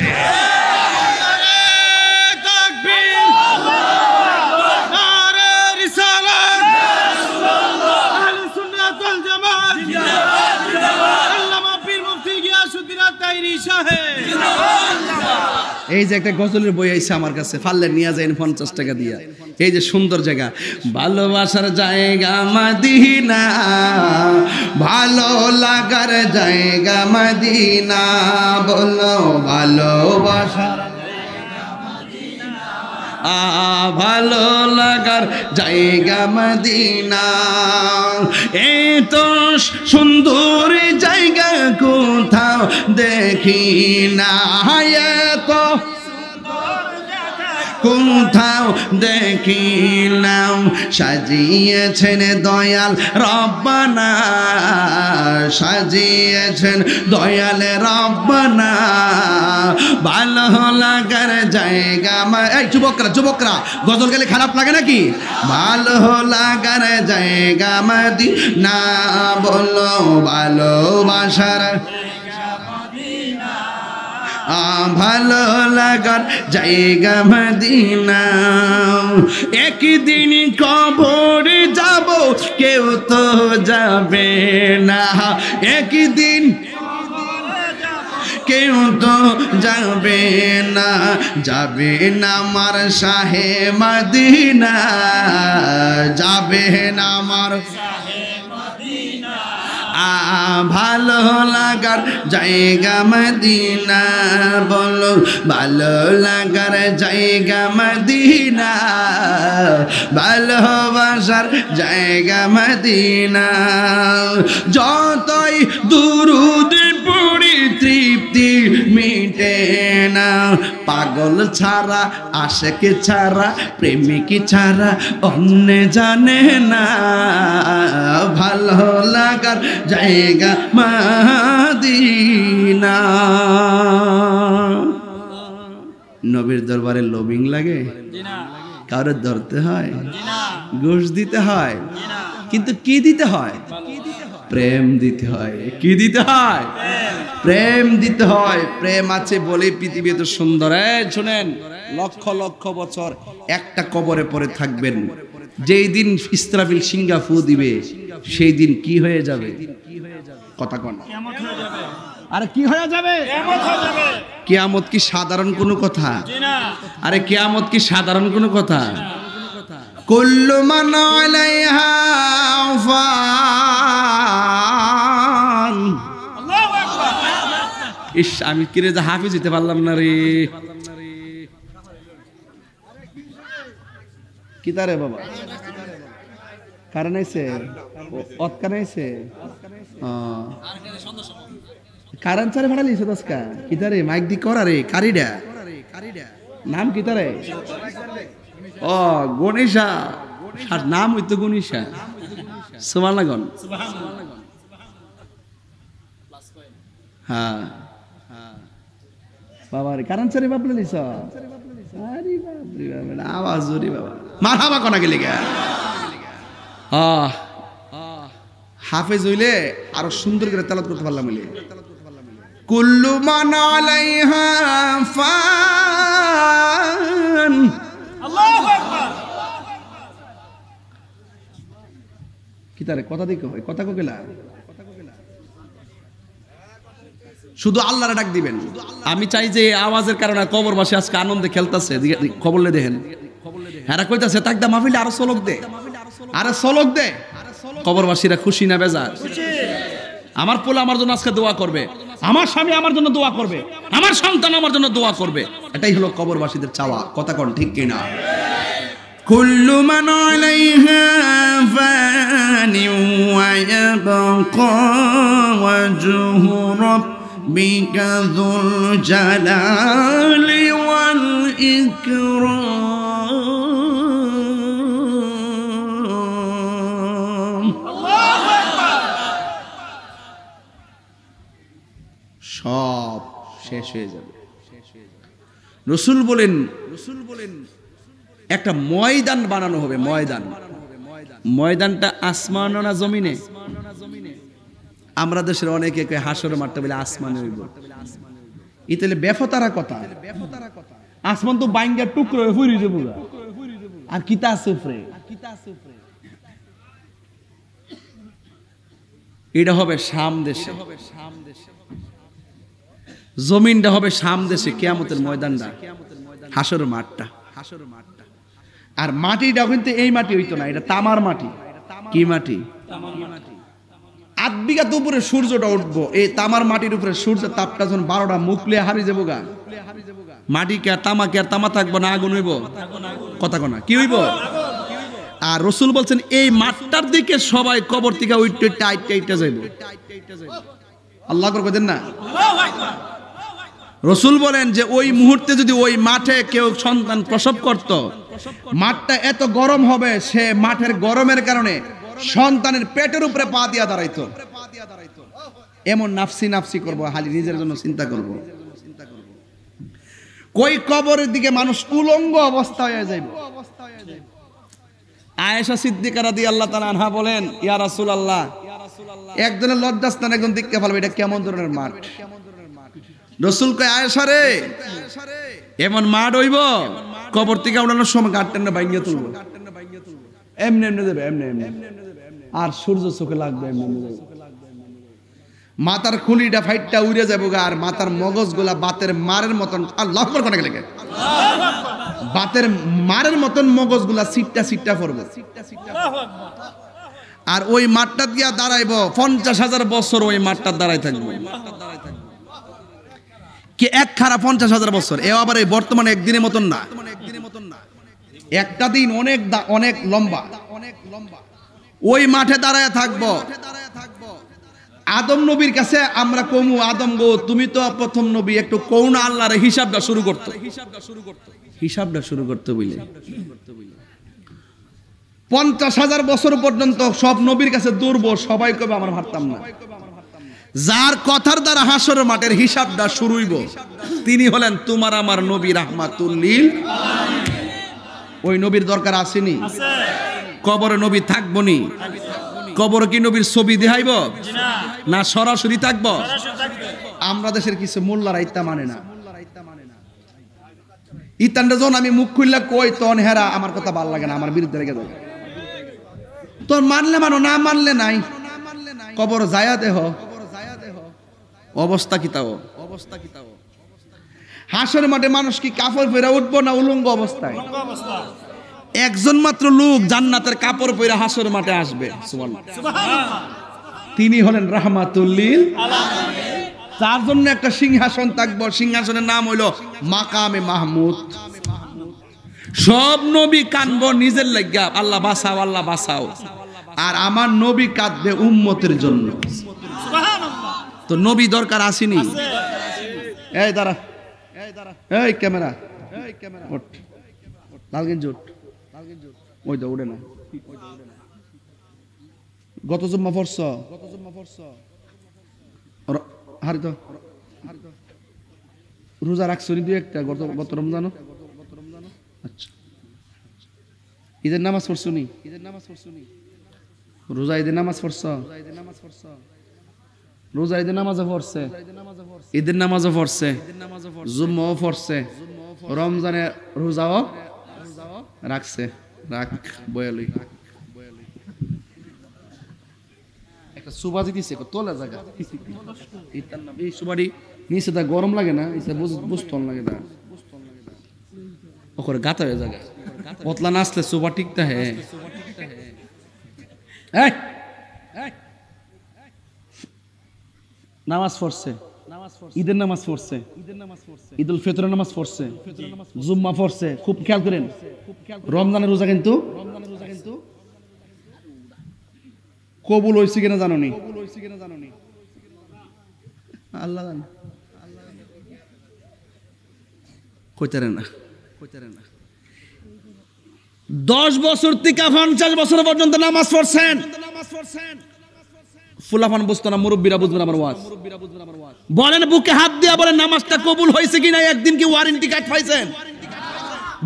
এই যে একটা গজলের বই আইছে আমার কাছে ফাললে নিয়ে যায় 50 টাকা দিয়া এই যে সুন্দর জায়গা ভালোবাসার জায়গা মদিনা ভালো লাগার জায়গা মদিনা বলো ভালোবাসার ভালো লাগার জায়গা মদিনা এই তো সুন্দর জায়গা কোথাও দেখি না তো কোথাও দেখি নাও সাজিয়েছেন দয়াল রব্বানা সাজিয়েছেন দয়াল রব্বানা ভালো লাগার জায়গা এই যুবকরা গজল গেলে খারাপ লাগে নাকি ভালো লাগার জায়গা মদিনা বলো ভালোবাসার ভালো লাগার জায়গা মদিনা একদিন কবরে যাব কেউ তো যাবে না একদিন কেউ তো যাবে না আমার শাহে মদিনা যাবে না আমার ভালো লাগার জায়গা মদিনা বলো ভালো লাগার জায়গা মদিনা ভালোবাসার জায়গা মদিনা যতই দুরুদ পড়ি তৃপ্তি মিটে না পাগল ছাড়া আশেক ছাড়া প্রেমিক ছাড়া অন্য জানে না ভালো লাগার জায়গা মদিনা নবীর দরবারে লবিং লাগে কারো ধরতে হয় ঘুষ দিতে হয় কিন্তু কি দিতে হয় প্রেম দিতে হয় কি দিতে হয় প্রেম দিতে হয় প্রেম আছে বলেই পৃথিবী এত সুন্দর শুনেন লক্ষ লক্ষ বছর একটা কবরে পড়ে থাকবেন যেই দিন ইসরাফিল সিংহা ফু দিবে সেই দিন কি হয়ে যাবে কথা কোন আরে কি হয়ে যাবে কিয়ামত কি সাধারণ কোনো কথা আরে কিয়ামত কি সাধারণ কোনো কথা কুল্লু মান আলাইহা ফান আল্লাহু আকবার ইস আমি কিরে যে হাফেজ হইতে পারলাম না রে কি তারে বাবা কারণ আইছে অতকান আইছে কারণ চারে ভাড়া লিছে দশকা কি তারে মাইক দি করা রে কারিডা নাম কি তারে ও গণেশা আর নাম হইতো গণেশা সুবহানাল্লাহ হ্যাঁ বাবা রে কারণ চারে বাপলে লিছ আরে বাপ রে বাবা আওয়াজ জোরে বাবা মারহাবা কোনা গেলি গা হাফেজ হইলে আরো সুন্দর করে তেলাওয়াত করতে পারলাম কুল্লু মান আলাইহা ফান।
আল্লাহু আকবার।
কি তারে কথা দিকে হয়, কথা কোকেলা শুধু আল্লাহরে ডাক দিবেন। আমি চাই যে এই আওয়াজের কারণে কবরবাসী আজকে আনন্দে খেলতেছে, খবর লে দেখেন হ্যাঁ কইতাছে তাকদা মাহফিলে আরো সলক দে, আরে সলক দে। কবরবাসীরা খুশি না বেজার? আমার পোলা আমার জন্য আজকে দোয়া করবে, আমার স্বামী আমার জন্য দোয়া করবে, আমার সন্তান আমার জন্য দোয়া করবে, এটাই হলো কবরবাসীদের চাওয়া। কথা কোন ঠিক কিনা? কুল্লু মান আলাইহা ফানি ওয়া ইয়াবকা ওয়াজহু রাব্বিকা যুল জালালি ওয়াল ইকরাম। সব শেষ হয়ে যাবে। রাসূল বলেন একটা ময়দান বানানো হবে, ময়দান। ময়দানটা আসমান না জমিনে? আমরা দেশের অনেকে কয় হাসর মারতে বলে আসমানে হইব, ইতালে বেফতারা কথা। আসমান তো বাইঙ্গা টুকরো হয়ে ফুরি যাবো, আর কিতা আছে উপরে? এটা হবে শাম দেশে, জমিনটা হবে শাম দেশে, কিয়ামতের ময়দানটা, হাসর মাঠটা। আর মাটিটা কিন্তু এই মাটি হইতো না, এটা তামার মাটি। কি মাটি? 8 বিঘা তো উপরে সূর্যটা উঠবো, এই তামার মাটির উপরে সূর্যের তাপটা যখন 12টা মুখলে হারিয়ে যাবো গা, মাটি কে আর তামা কে আর তামা থাকবো না, আগুন হইব। কথা কোনা কি হইব? আর রাসূল বলছেন এই মাঠটার দিকে সবাই কবর থেকে উঠতে টাইট যাইব। আল্লাহ করে কইতেন না? রাসূল বলেন যে ওই মুহূর্তে যদি ওই মাঠে কেউ সন্তান প্রসব করত, মাঠটা এত গরম হবে, সে মাঠের গরমের কারণে সন্তানের পেটের উপরে পা দিয়া দাঁড়াইতো। এমন নাফসি করবো, খালি নিজের জন্য চিন্তা করব। কই কবরের দিকে মানুষ উলঙ্গ অবস্থা হয়ে যাইব। আয়েশা সিদ্দিকা রাদিয়াল্লাহু তাআলা আনহা বলেন, ইয়া রাসূলুল্লাহ, একজনের লজ্জাস্থান একজন দেখতে পারবে, এটা কেমন ধরনের মাঠ? রাসূল কয়, আয়েশা রে, এমন মাঠ হইব কবর থেকে উঠানোর সময় গাঁটটা ভাঙিয়ে তুলবো, এমনি দেবে, এমনি আর সূর্য চোখে লাগবে, এমনি দেবে। মাথার খুলিটা ফাইটটা উড়ে যাবো গা, আর মাথার মগজগুলা বাতের মারের মতন, আল্লাহু আকবার কোনে গেলে, বাতের মারের মতন মগজগুলা সিটটা পড়বে। আর ওই মাঠটা দিয়া দাঁড়াইব 50,000 বছর, ওই মাঠটা দাঁড়াই থাকবে। কি এক খারাপ 50,000 বছর, এ আবার এই বর্তমানে একদিনের মতন না, একটা দিন অনেক লম্বা। ওই মাঠে দাঁড়ায় থাকবো। আদম নবীর কাছে আমরা কমু, আদম গো তুমি তো প্রথম নবী, একটু কোন আল্লাহর হিসাবটা শুরু করতে বুঝলে। 50,000 বছর পর্যন্ত সব নবীর কাছে দৌড়বো, সবাই কবে আমার ভাবতাম না। যার কথার দ্বারা হাসর মাঠের হিসাবটা শুরু হইব, তিনি হলেন তোমার আমার নবী রাহমাতুল লিল আলামিন। ওই নবীর দরকার আসেনি? কবরে নবী থাকবো নি? কবরে কি নবীর ছবি দেখাইব না সরাসরি থাকবো? আমরা দেশের কিছু মোল্লারা ইত্যা মানে না, ইতানটা যখন আমি মুখ খুললে কই তখন হেরা আমার কথা ভাল লাগে না, আমার বিরুদ্ধে লেগে যাবে। তোর মানলে মানো, না মানলে নাই। কবর যায়া দেহ অবস্থা কি তাও? হাসর মাঠে মানুষ কি কাপড় পরে উঠবো না উলঙ্গ অবস্থায়? একজন মাত্র লোক জান্নাতের কাপড় পরে হাসর মাঠে আসবে, সুবহানাল্লাহ। তিনি হলেন রাহমাতুল লিল আলামিন। তার জন্য একটা সিংহাসন থাকবো, সিংহাসনের নাম হইলো মাকামে মাহমুদ। সব নবী কানবো নিজের লাগিয়া, আল্লাহ বাঁচাও, আল্লাহ বাঁচাও। আর আমার নবী কাঁদবে উম্মতের জন্য, সুবহানাল্লাহ। তো নবী দরকার আসেনি? এই দাঁড়া, এই ক্যামেরা, ওঠ, লালগিন জোট, ওই তো উড়ে না। গত জুম্মা পড়ছ? হারি তো রোজা রাখছো নি? 2-1টা গত রমজানো? আচ্ছা, ঈদের নামাজ পড়ছো নি? রোজা ঈদের নামাজ পড়ছ? রোজা ঈদের নামাজও পড়ছে, ঈদের নামাজও পড়ছে, জুম্মাও পড়ছে, রমজানে রোজাও রাখছে। রাখ বয়ালি একটা সুবাজি দিছে তোলা জায়গা এই সুবাড়ি নিচে তা গরম লাগে না, বুঝতন লাগে না ওখানে গাতা হয়ে জায়গা পতলা নাচলে সুবা টিকতে হ্যাঁ। নামাজ পড়ছে, ঈদের নামাজ পড়ছে, ঈদুল ফিতরের নামাজ পড়ছে, জুম্মা পড়ছে। খুব খেয়াল করেন, রমজানের রোজা কিন্তু কবুল হয়েছে কিনা জানো নি? আল্লাহ জানে, কইতারে না। 10 বছর থেকে 50 বছর পর্যন্ত নামাজ পড়ছেন, ফুলাফান বুঝতো না, মুরব্বীরা বুঝবেন আমার ওয়াজ। বলেন বুকে হাত দিয়া বলেন নামাজটা কবুল হয়েছে কিনা? একদিন কি ওয়ারেন্টি কার্ড পাইছেন?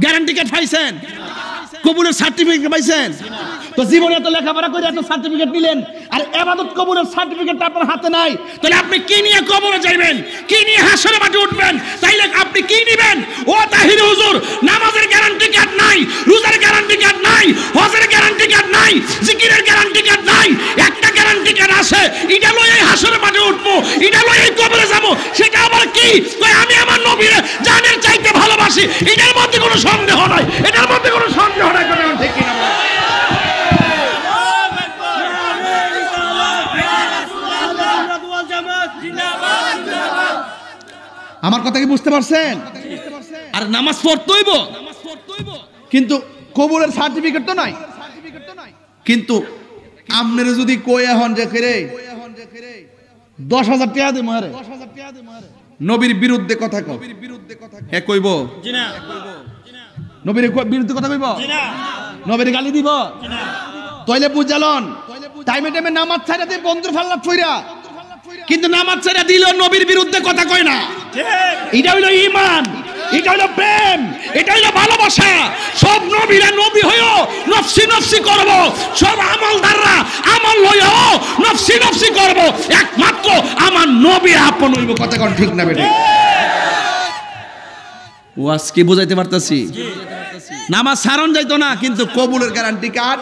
গ্যারান্টি কার্ড পাইছেন? কবুলের সার্টিফিকেট পাইছেন? তো জীবনে এত লেখাপড়া করে এত সার্টিফিকেট নিলেন, আর ইবাদত কবুলের সার্টিফিকেটটা আপনার হাতে নাই, তাহলে আপনি কি নিয়ে কবরে যাবেন? কি নিয়ে হাসরের মাঠে উঠবেন? তাইলে আপনি কি নেবেন? ও তাহির হুজুর, নামাজের গ্যারান্টি কার্ড নাই, রোজার গ্যারান্টি কার্ড নাই, হজের গ্যারান্টি কার্ড নাই, জিকিরের গ্যারান্টি কার্ড নাই, একটা গ্যারান্টি কার্ড আছে, এটা লইয়াই হাসরের মাঠে উঠবো, এটা লইয়াই কবরে যাবো। সেটা আবার কি? কই আমি আমার নবীর জানের চাইতে ভালোবাসি। এটার মধ্যে কোনো সন্দেহ নাই, এটার মধ্যে কোনো সন্দেহ নাই। ঠিক কিনা? আমার কথা কি বুঝতে পারছেন? আর নামাজ পড়তেইব, কিন্তু কবুলের সার্টিফিকেট তো নাই। কিন্তু আপনারা যদি কই এখন যে করে 10,000 টাকা দে মারে নবীর বিরুদ্ধে কথা কও, হে কইব নবীর বিরুদ্ধে কথা কইব? নবীর গালি দিব? তাইলে বুঝালন টাইমে টাইমে নামাজ ছাড়া দিয়ে বন্ধুর ফাল্লা ফইরা, কিন্তু নামাজ ছাড়া দিল নবীর বিরুদ্ধে কথা কয় না। এটা হইল ঈমান, এটা হইল প্রেম, এটা হইল ভালোবাসা। সব নবীরা নবী হইও নফসি নফসি করব, সব আমলদাররা আমল হইও নফসি নফসি করব, একমাত্র আমার নবী আপন হইব। কথা কোন ঠিক না বেটা? ওয়াজ কি বুঝাইতে পারতাছি? নামাজ সারণ যাইতো না, কিন্তু কবুলের গ্যারান্টি কার্ড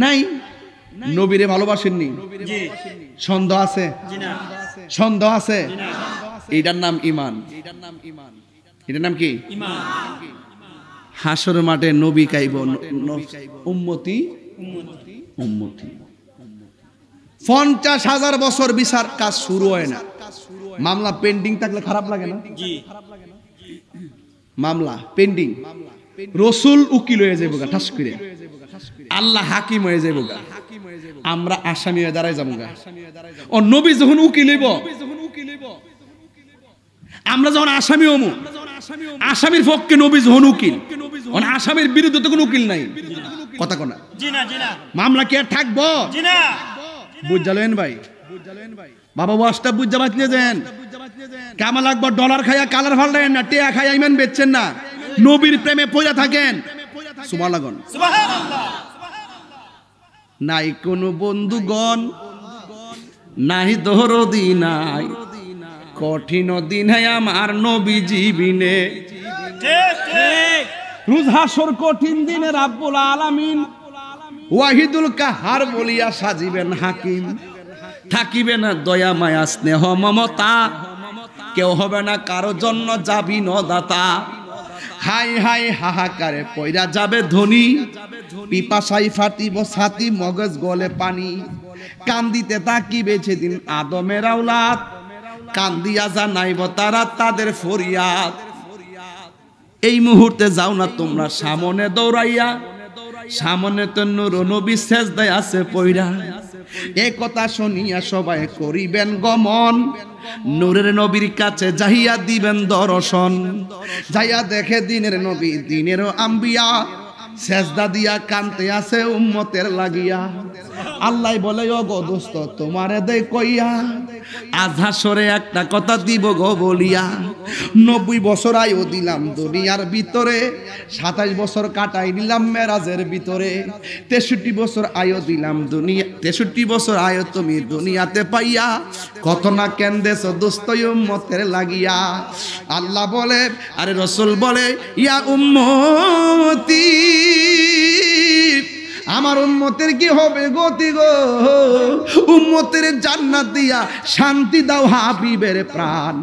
নাই। নবীরে ভালোবাসেননি, সন্দেহ আছে? সন্দেহ আছে? এটার নাম ঈমান। এটার নাম কি? হাসরের মাঠে নবী কাইব, উম্মতি উম্মতি। 50,000 বছর বিচার কাজ শুরু হয় না। মামলা পেন্ডিং থাকলে খারাপ লাগে না? মামলা পেন্ডিং, রসুল উকিল হয়ে যাবো গা ঠাস করে, আল্লাহ হাকিম হয়ে যাবো গা, আমরা আসামি হয়ে দাঁড়াই যাবো গা। ও নবী যখন উকিল হইব, আমরা যখন আসামি হমু, আসামির পক্ষে নবী যখন উকিল, আসামির বিরুদ্ধে তো কোনো উকিল নাই। কথা কোনা মামলা কি আর থাকবো? বুঝালেন ভাই? বাবা ওয়াজটা বুঝা বাঁচলে দেন। কামা লাগবো ডলার খাইয়া কালার ফাললেন না, টেয়া খাইয়া ইমান বেচছেন না, নবীর প্রেমে পয়লা থাকেন। সুবহানাল্লাহ। নাই কোনো বন্ধুগণ, নাই দরদি নাই, কঠিন দিন আমার নবী জীবনে। রোজ হাসর কঠিন দিনে রাব্বুল আলামিন ওয়াহিদুল কাহার বলিয়া সাজিবেন হাকিম। থাকিবে না দয়া মায়া স্নেহ মমতা, কেউ হবে না কারো জন্য যাবি নদাতা। হাই হাই হাহাকারে পয়রা যাবে ধনী, পিপাসাই ফাটিব ছাতি মগজ গলে পানি। কান্দিতে তাকিবে সেদিন আদমের আওলাদ, কান্দিয়া জানাইব তারা তাদের ফরিয়াদ। এই মুহূর্তে যাও না তোমরা সামনে দৌড়াইয়া, সামনে তো নূর নবী সেজদায় আছে পয়রা। এ কথা শুনিয়া সবাই করিবেন গমন, নূরের নবীর কাছে যাইয়া দিবেন দর্শন। যাইয়া দেখে দিনের নবী দিনের আম্বিয়া, সেজদা দিয়া কানতে আছে উম্মতের লাগিয়া। আল্লাহ বলে ও গো দোস্ত তোমারে দে কইয়া, আজ হাসরে একটা কথা দিব গো বলিয়া। 90 বছর আয়ু দিলাম দুনিয়ার ভিতরে, 27 বছর কাটাই নিলাম মেরাজের ভিতরে। 63 বছর আয়ু দিলাম দুনিয়া, 63 বছর আয়ু তুমি দুনিয়াতে পাইয়া, কত না কেন্দেছ দোস্ত উম্মতের লাগিয়া। আল্লাহ বলে, আরে রাসূল বলে, ইয়া উম্মতি, আমার উম্মতের কি হবে গতি গো, উম্মতের জান্নাত দিয়া শান্তি দাও হাবিবের প্রাণ।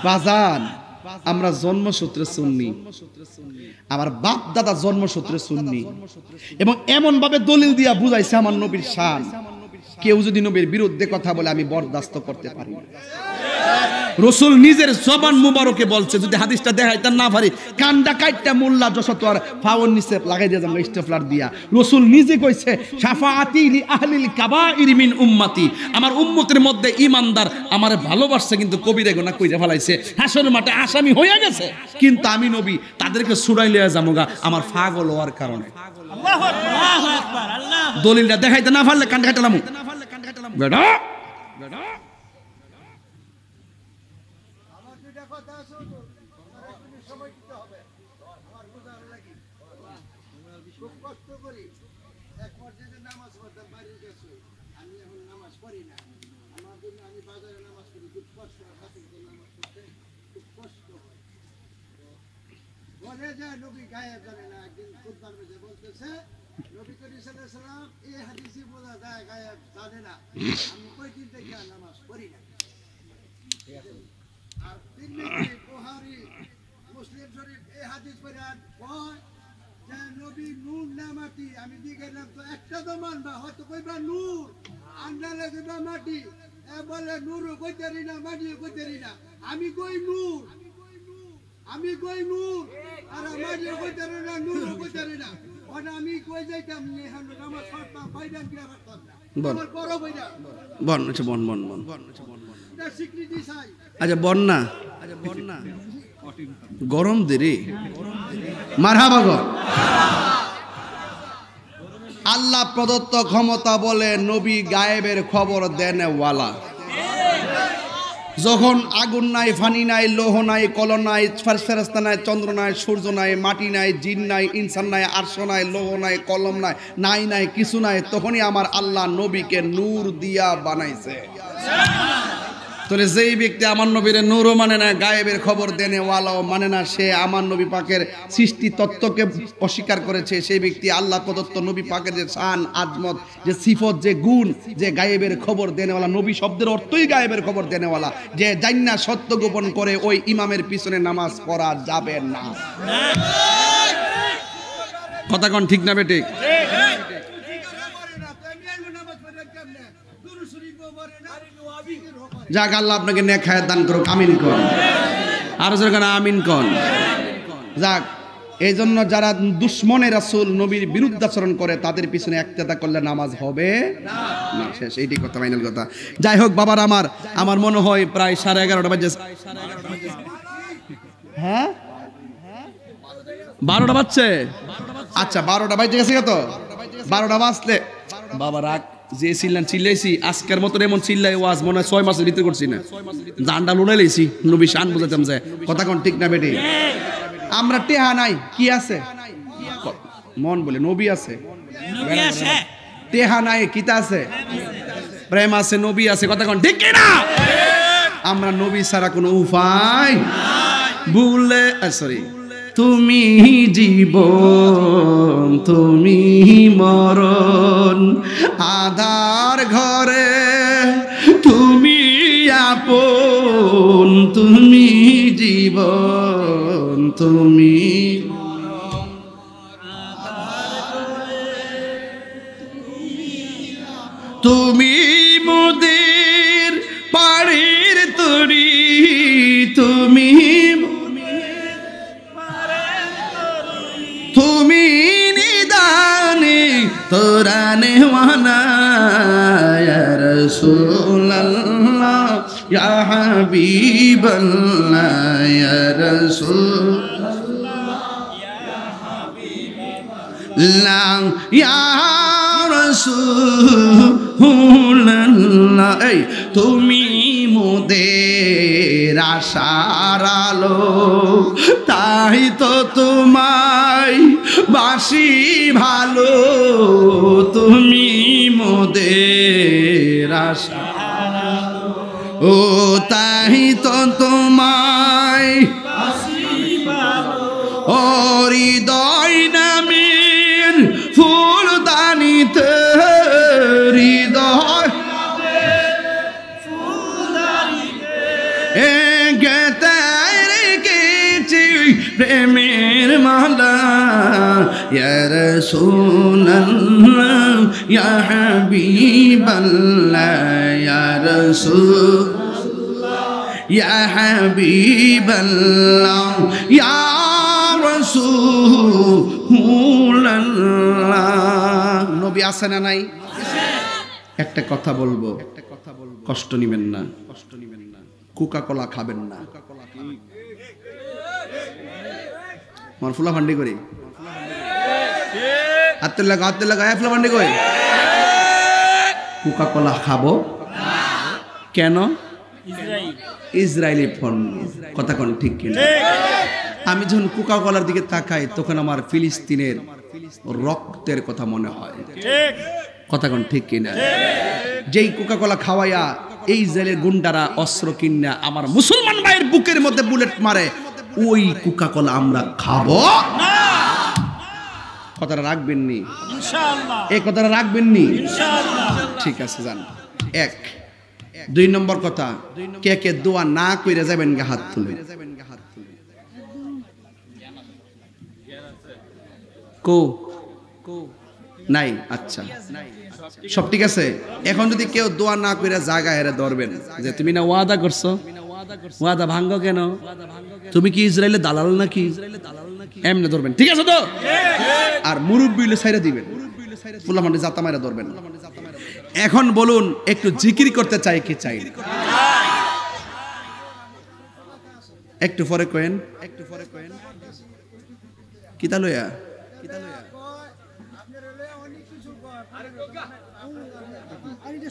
বাজান, আমরা জন্মসূত্রে সুন্নি, আমার বাপ দাদা জন্মসূত্রে সুন্নি, এবং এমন ভাবে দলিল দিয়া বুঝাইছে আমার নবীর শান, কেউ যদি নবীর বিরুদ্ধে কথা বলে আমি বরদাস্ত করতে পারি না। রাসূল নিজের জবান মুবারকে বলছে, যদি হাদিসটা দেখাইতে না পারি কান্ডা কাইটটা মোল্লা যশোর ফাওয়ার নিচে লাগাই দিয়ে যাবো স্টেফলার দিয়া। রাসূল নিজে কইছে, শাফাআতি লি আহলিল কাবাইর মিন উম্মতি, আমার উম্মতের মধ্যে ঈমানদার আমারে ভালোবাসছে কিন্তু কবিরা গুনাহ কইরা ফেলাইছে, হাসরের মাঠে আসামি হইয়া গেছে, কিন্তু আমি নবী তাদেরকে ছুড়াই লইয়া যামুগা আমার পাগল হওয়ার কারণে।
আল্লাহু আকবার, আল্লাহ।
দলিলটা দেখাইতে না পারলে কান্ডা কাটলাম বেটা বেটা।
নবী গায়েব জানে না, একদিন খুতবার মধ্যে বলতেছে, নবী করিম সাল্লাল্লাহু আলাইহি সাল্লাম এই হাদিসে বলা যায় গায়েব জানে না, আমি কয়দিন থেকে নামাজ পড়ি না। আর তিরমিজি, বুখারী, মুসলিম শরীফ এই হাদিস পড়ে কয় যে নবী নূর না মাটি, আমি দিয়ে গেলাম তো একটা তো মানবা, হয়তো কইবা নূর আর না লাগবে মাটি, এ বলে নূরও কইতারি না মাটিও কইতারি না, আমি কই নূর, আমি কই নূর আর মাটিও কইতারি না নূরও কইতারি না, ওটা আমি কই যাইতাম এখন নামাজ পড়তাম বাইদান কি পারতাম না, আমার বড় বইরা
বন আচ্ছা বন বন বন
এটা স্বীকৃতি চাই।
আচ্ছা বন না, আচ্ছা বন না, গরম দেরে মারহাবা গো। আল্লাহ প্রদত্ত ক্ষমতা বলে নবী গায়েবের খবর দেন ওয়ালা। যখন আগুন নাই, ফানি নাই, লৌহ নাই, কলম নাই, ফেরেশতা নাই, চন্দ্র নাই, সূর্য নাই, মাটি নাই, জিন নাই, ইনসান নাই, আরশ নাই, লৌহ নাই, কলম নাই, নাই নাই কিছু নাই, তখনই আমার আল্লাহ নবীকে নূর দিয়া বানাইছে। তাহলে যেই ব্যক্তি আমার নবীর নূরও মানে না, গায়েবের খবর দেনে ওয়ালাও মানে না, সে আমার নবী পাকের সৃষ্টি তত্ত্বকে অস্বীকার করেছে। সেই ব্যক্তি আল্লাহ প্রদত্ত নবী পাকের যে শান, আজমত, যে সিফত, যে গুণ, যে গায়েবের খবর দেনেওয়ালা, নবী শব্দের অর্থই গায়েবের খবর দেনেওয়ালা, যে জান্না সত্য গোপন করে ওই ইমামের পিছনে নামাজ পড়া যাবে না। কথা কোন ঠিক না বেঠিক? যাক আল্লাহ আপনাকে নেক হায়াত দান করুক, আমিন কোন। আর যেখানে আমিন কোন। যাক, এই জন্য যারা দুশ্মনে রাসূল নবীর বিরুদ্ধাচরণ করে তাদের পিছনে একতেদা করলে নামাজ হবে না। শেষ, এইটি কথা, ফাইনাল কথা। যাই হোক বাবার, আমার মনে হয় প্রায় 11:30 বাজে। হ্যাঁ 12টা বাজছে। আচ্ছা 12টা বাজে গেছে তো, 12টা বাজলে বাবা রাখ যে চিল্লাইছি আজকের মতন এমন চিল্লাই ওয়াজ মনে হয় 6 মাসের ভিতরে করছি না। জানটা লুড়াই লেছি, নবী শান বুঝাতাম যে কথা কোন ঠিক না বেটি? আমরা টেহা নাই, কি আছে মন বলে নবী আছে, টেহা নাই কিতা আছে, প্রেম আছে, নবী আছে, কথা কোন ঠিক না? আমরা নবী ছাড়া কোনো উপায় ভুলে, সরি, তুমি জীবন তুমি মরণ, আধার ঘরে তুমি আপন, তুমি জীবন তুমি তুমি মোদের পাড়ের তরি, তুমি তুমি নিদানে তোরানে ওয়ানা ইয়া রাসূলুল্লাহ ইয়া হাবিবাল্লাহ ইয়া রাসূলুল্লাহ ইয়া রাসূলুল্লাহ, এই তুমি মোদের আশার আলো, তাই তো তোমায় বাসি ভালো, তুমি মোদের আশা, ও তাই তো তোমায় ও হৃদয় নামের ফুলদানিতে, হৃদয় গেতে রেখেছি প্রেমের মালা, ইয়া রাসূলুল্লাহ ইয়া হাবিবাল্লাহ, ইয়া রাসূলুল্লাহ ইয়া হাবিবাল্লাহ, ইয়া রাসূলুল্লাহ। নবী আছে না নাই? একটা কথা বলবো, কষ্ট নিবেন না, কোকা কোলা খাবেন না। ফুলা ভান্ডি করি হাতের লাগা ফুলা ভান্ডি করি, কোকা কোলা খাবো কেন? ইসরায়েলি পণ্য, কথা কোন ঠিক কিনা? আমি যখন কোকা কোলার দিকে তাকাই তখন আমার ফিলিস্তিনের রক্তের কথা মনে হয়, কথা কোন ঠিক কিনা? যেই কোকা কোলা খাওয়াইয়া এই ইসরায়েলের গুন্ডারা অস্ত্র কিনা আমার মুসলমান ভাইয়ের বুকের মধ্যে বুলেট মারে, ওই কোকা কোলা আমরা খাবো না। কথাটা রাখবেন নি ইনশাআল্লাহ, এই কথাটা রাখবেন নি ইনশাআল্লাহ। ঠিক আছে যান। এক দুই নম্বর কথা, কে কে দোয়া না কইরা যাবেন গা হাত তুলে, কো নাই? আচ্ছা সব ঠিক আছে। এখন যদি কেউ দোয়া না কইরা জায়গা হেরে ধরবেন যে তুমি না ওয়াদা করছো, ওয়াদা ভাঙ্গো কেন? তুমি কি ইসরায়েলের দালাল নাকি? এমনি ধরবেন, ঠিক আছে তো? আর মুরব্বি হইলে ছাইরা দিবেন, ফুলা মানে জাতা মাইরা ধরবেন। এখন বলুন, একটু জিকির করতে চাই কি চাই? একটু পরে কয়েন, কিতা লইয়া?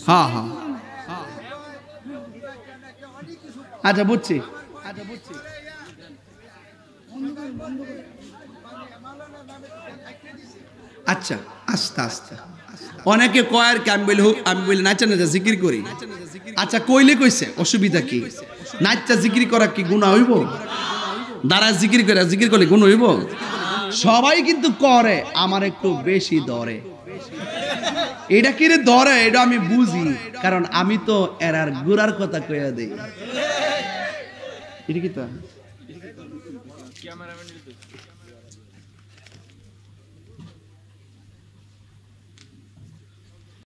হ্যাঁ হ্যাঁ আচ্ছা বুঝছি। আচ্ছা আস্তে আস্তে অনেকে কয়ার কি আমি বলি নাচা নাচা জিকির করি। আচ্ছা কইলে কইছে, অসুবিধা কি? নাচা জিকির করা কি গুনাহ হইব? দাঁড়া জিকির করলে গুনাহ হইব? সবাই কিন্তু করে, আমার একটু বেশি ধরে। এটা কি রে ধরে? এটা আমি বুঝি, কারণ আমি তো এরার গুড়ার কথা কইয়া দেই। এটা কি তা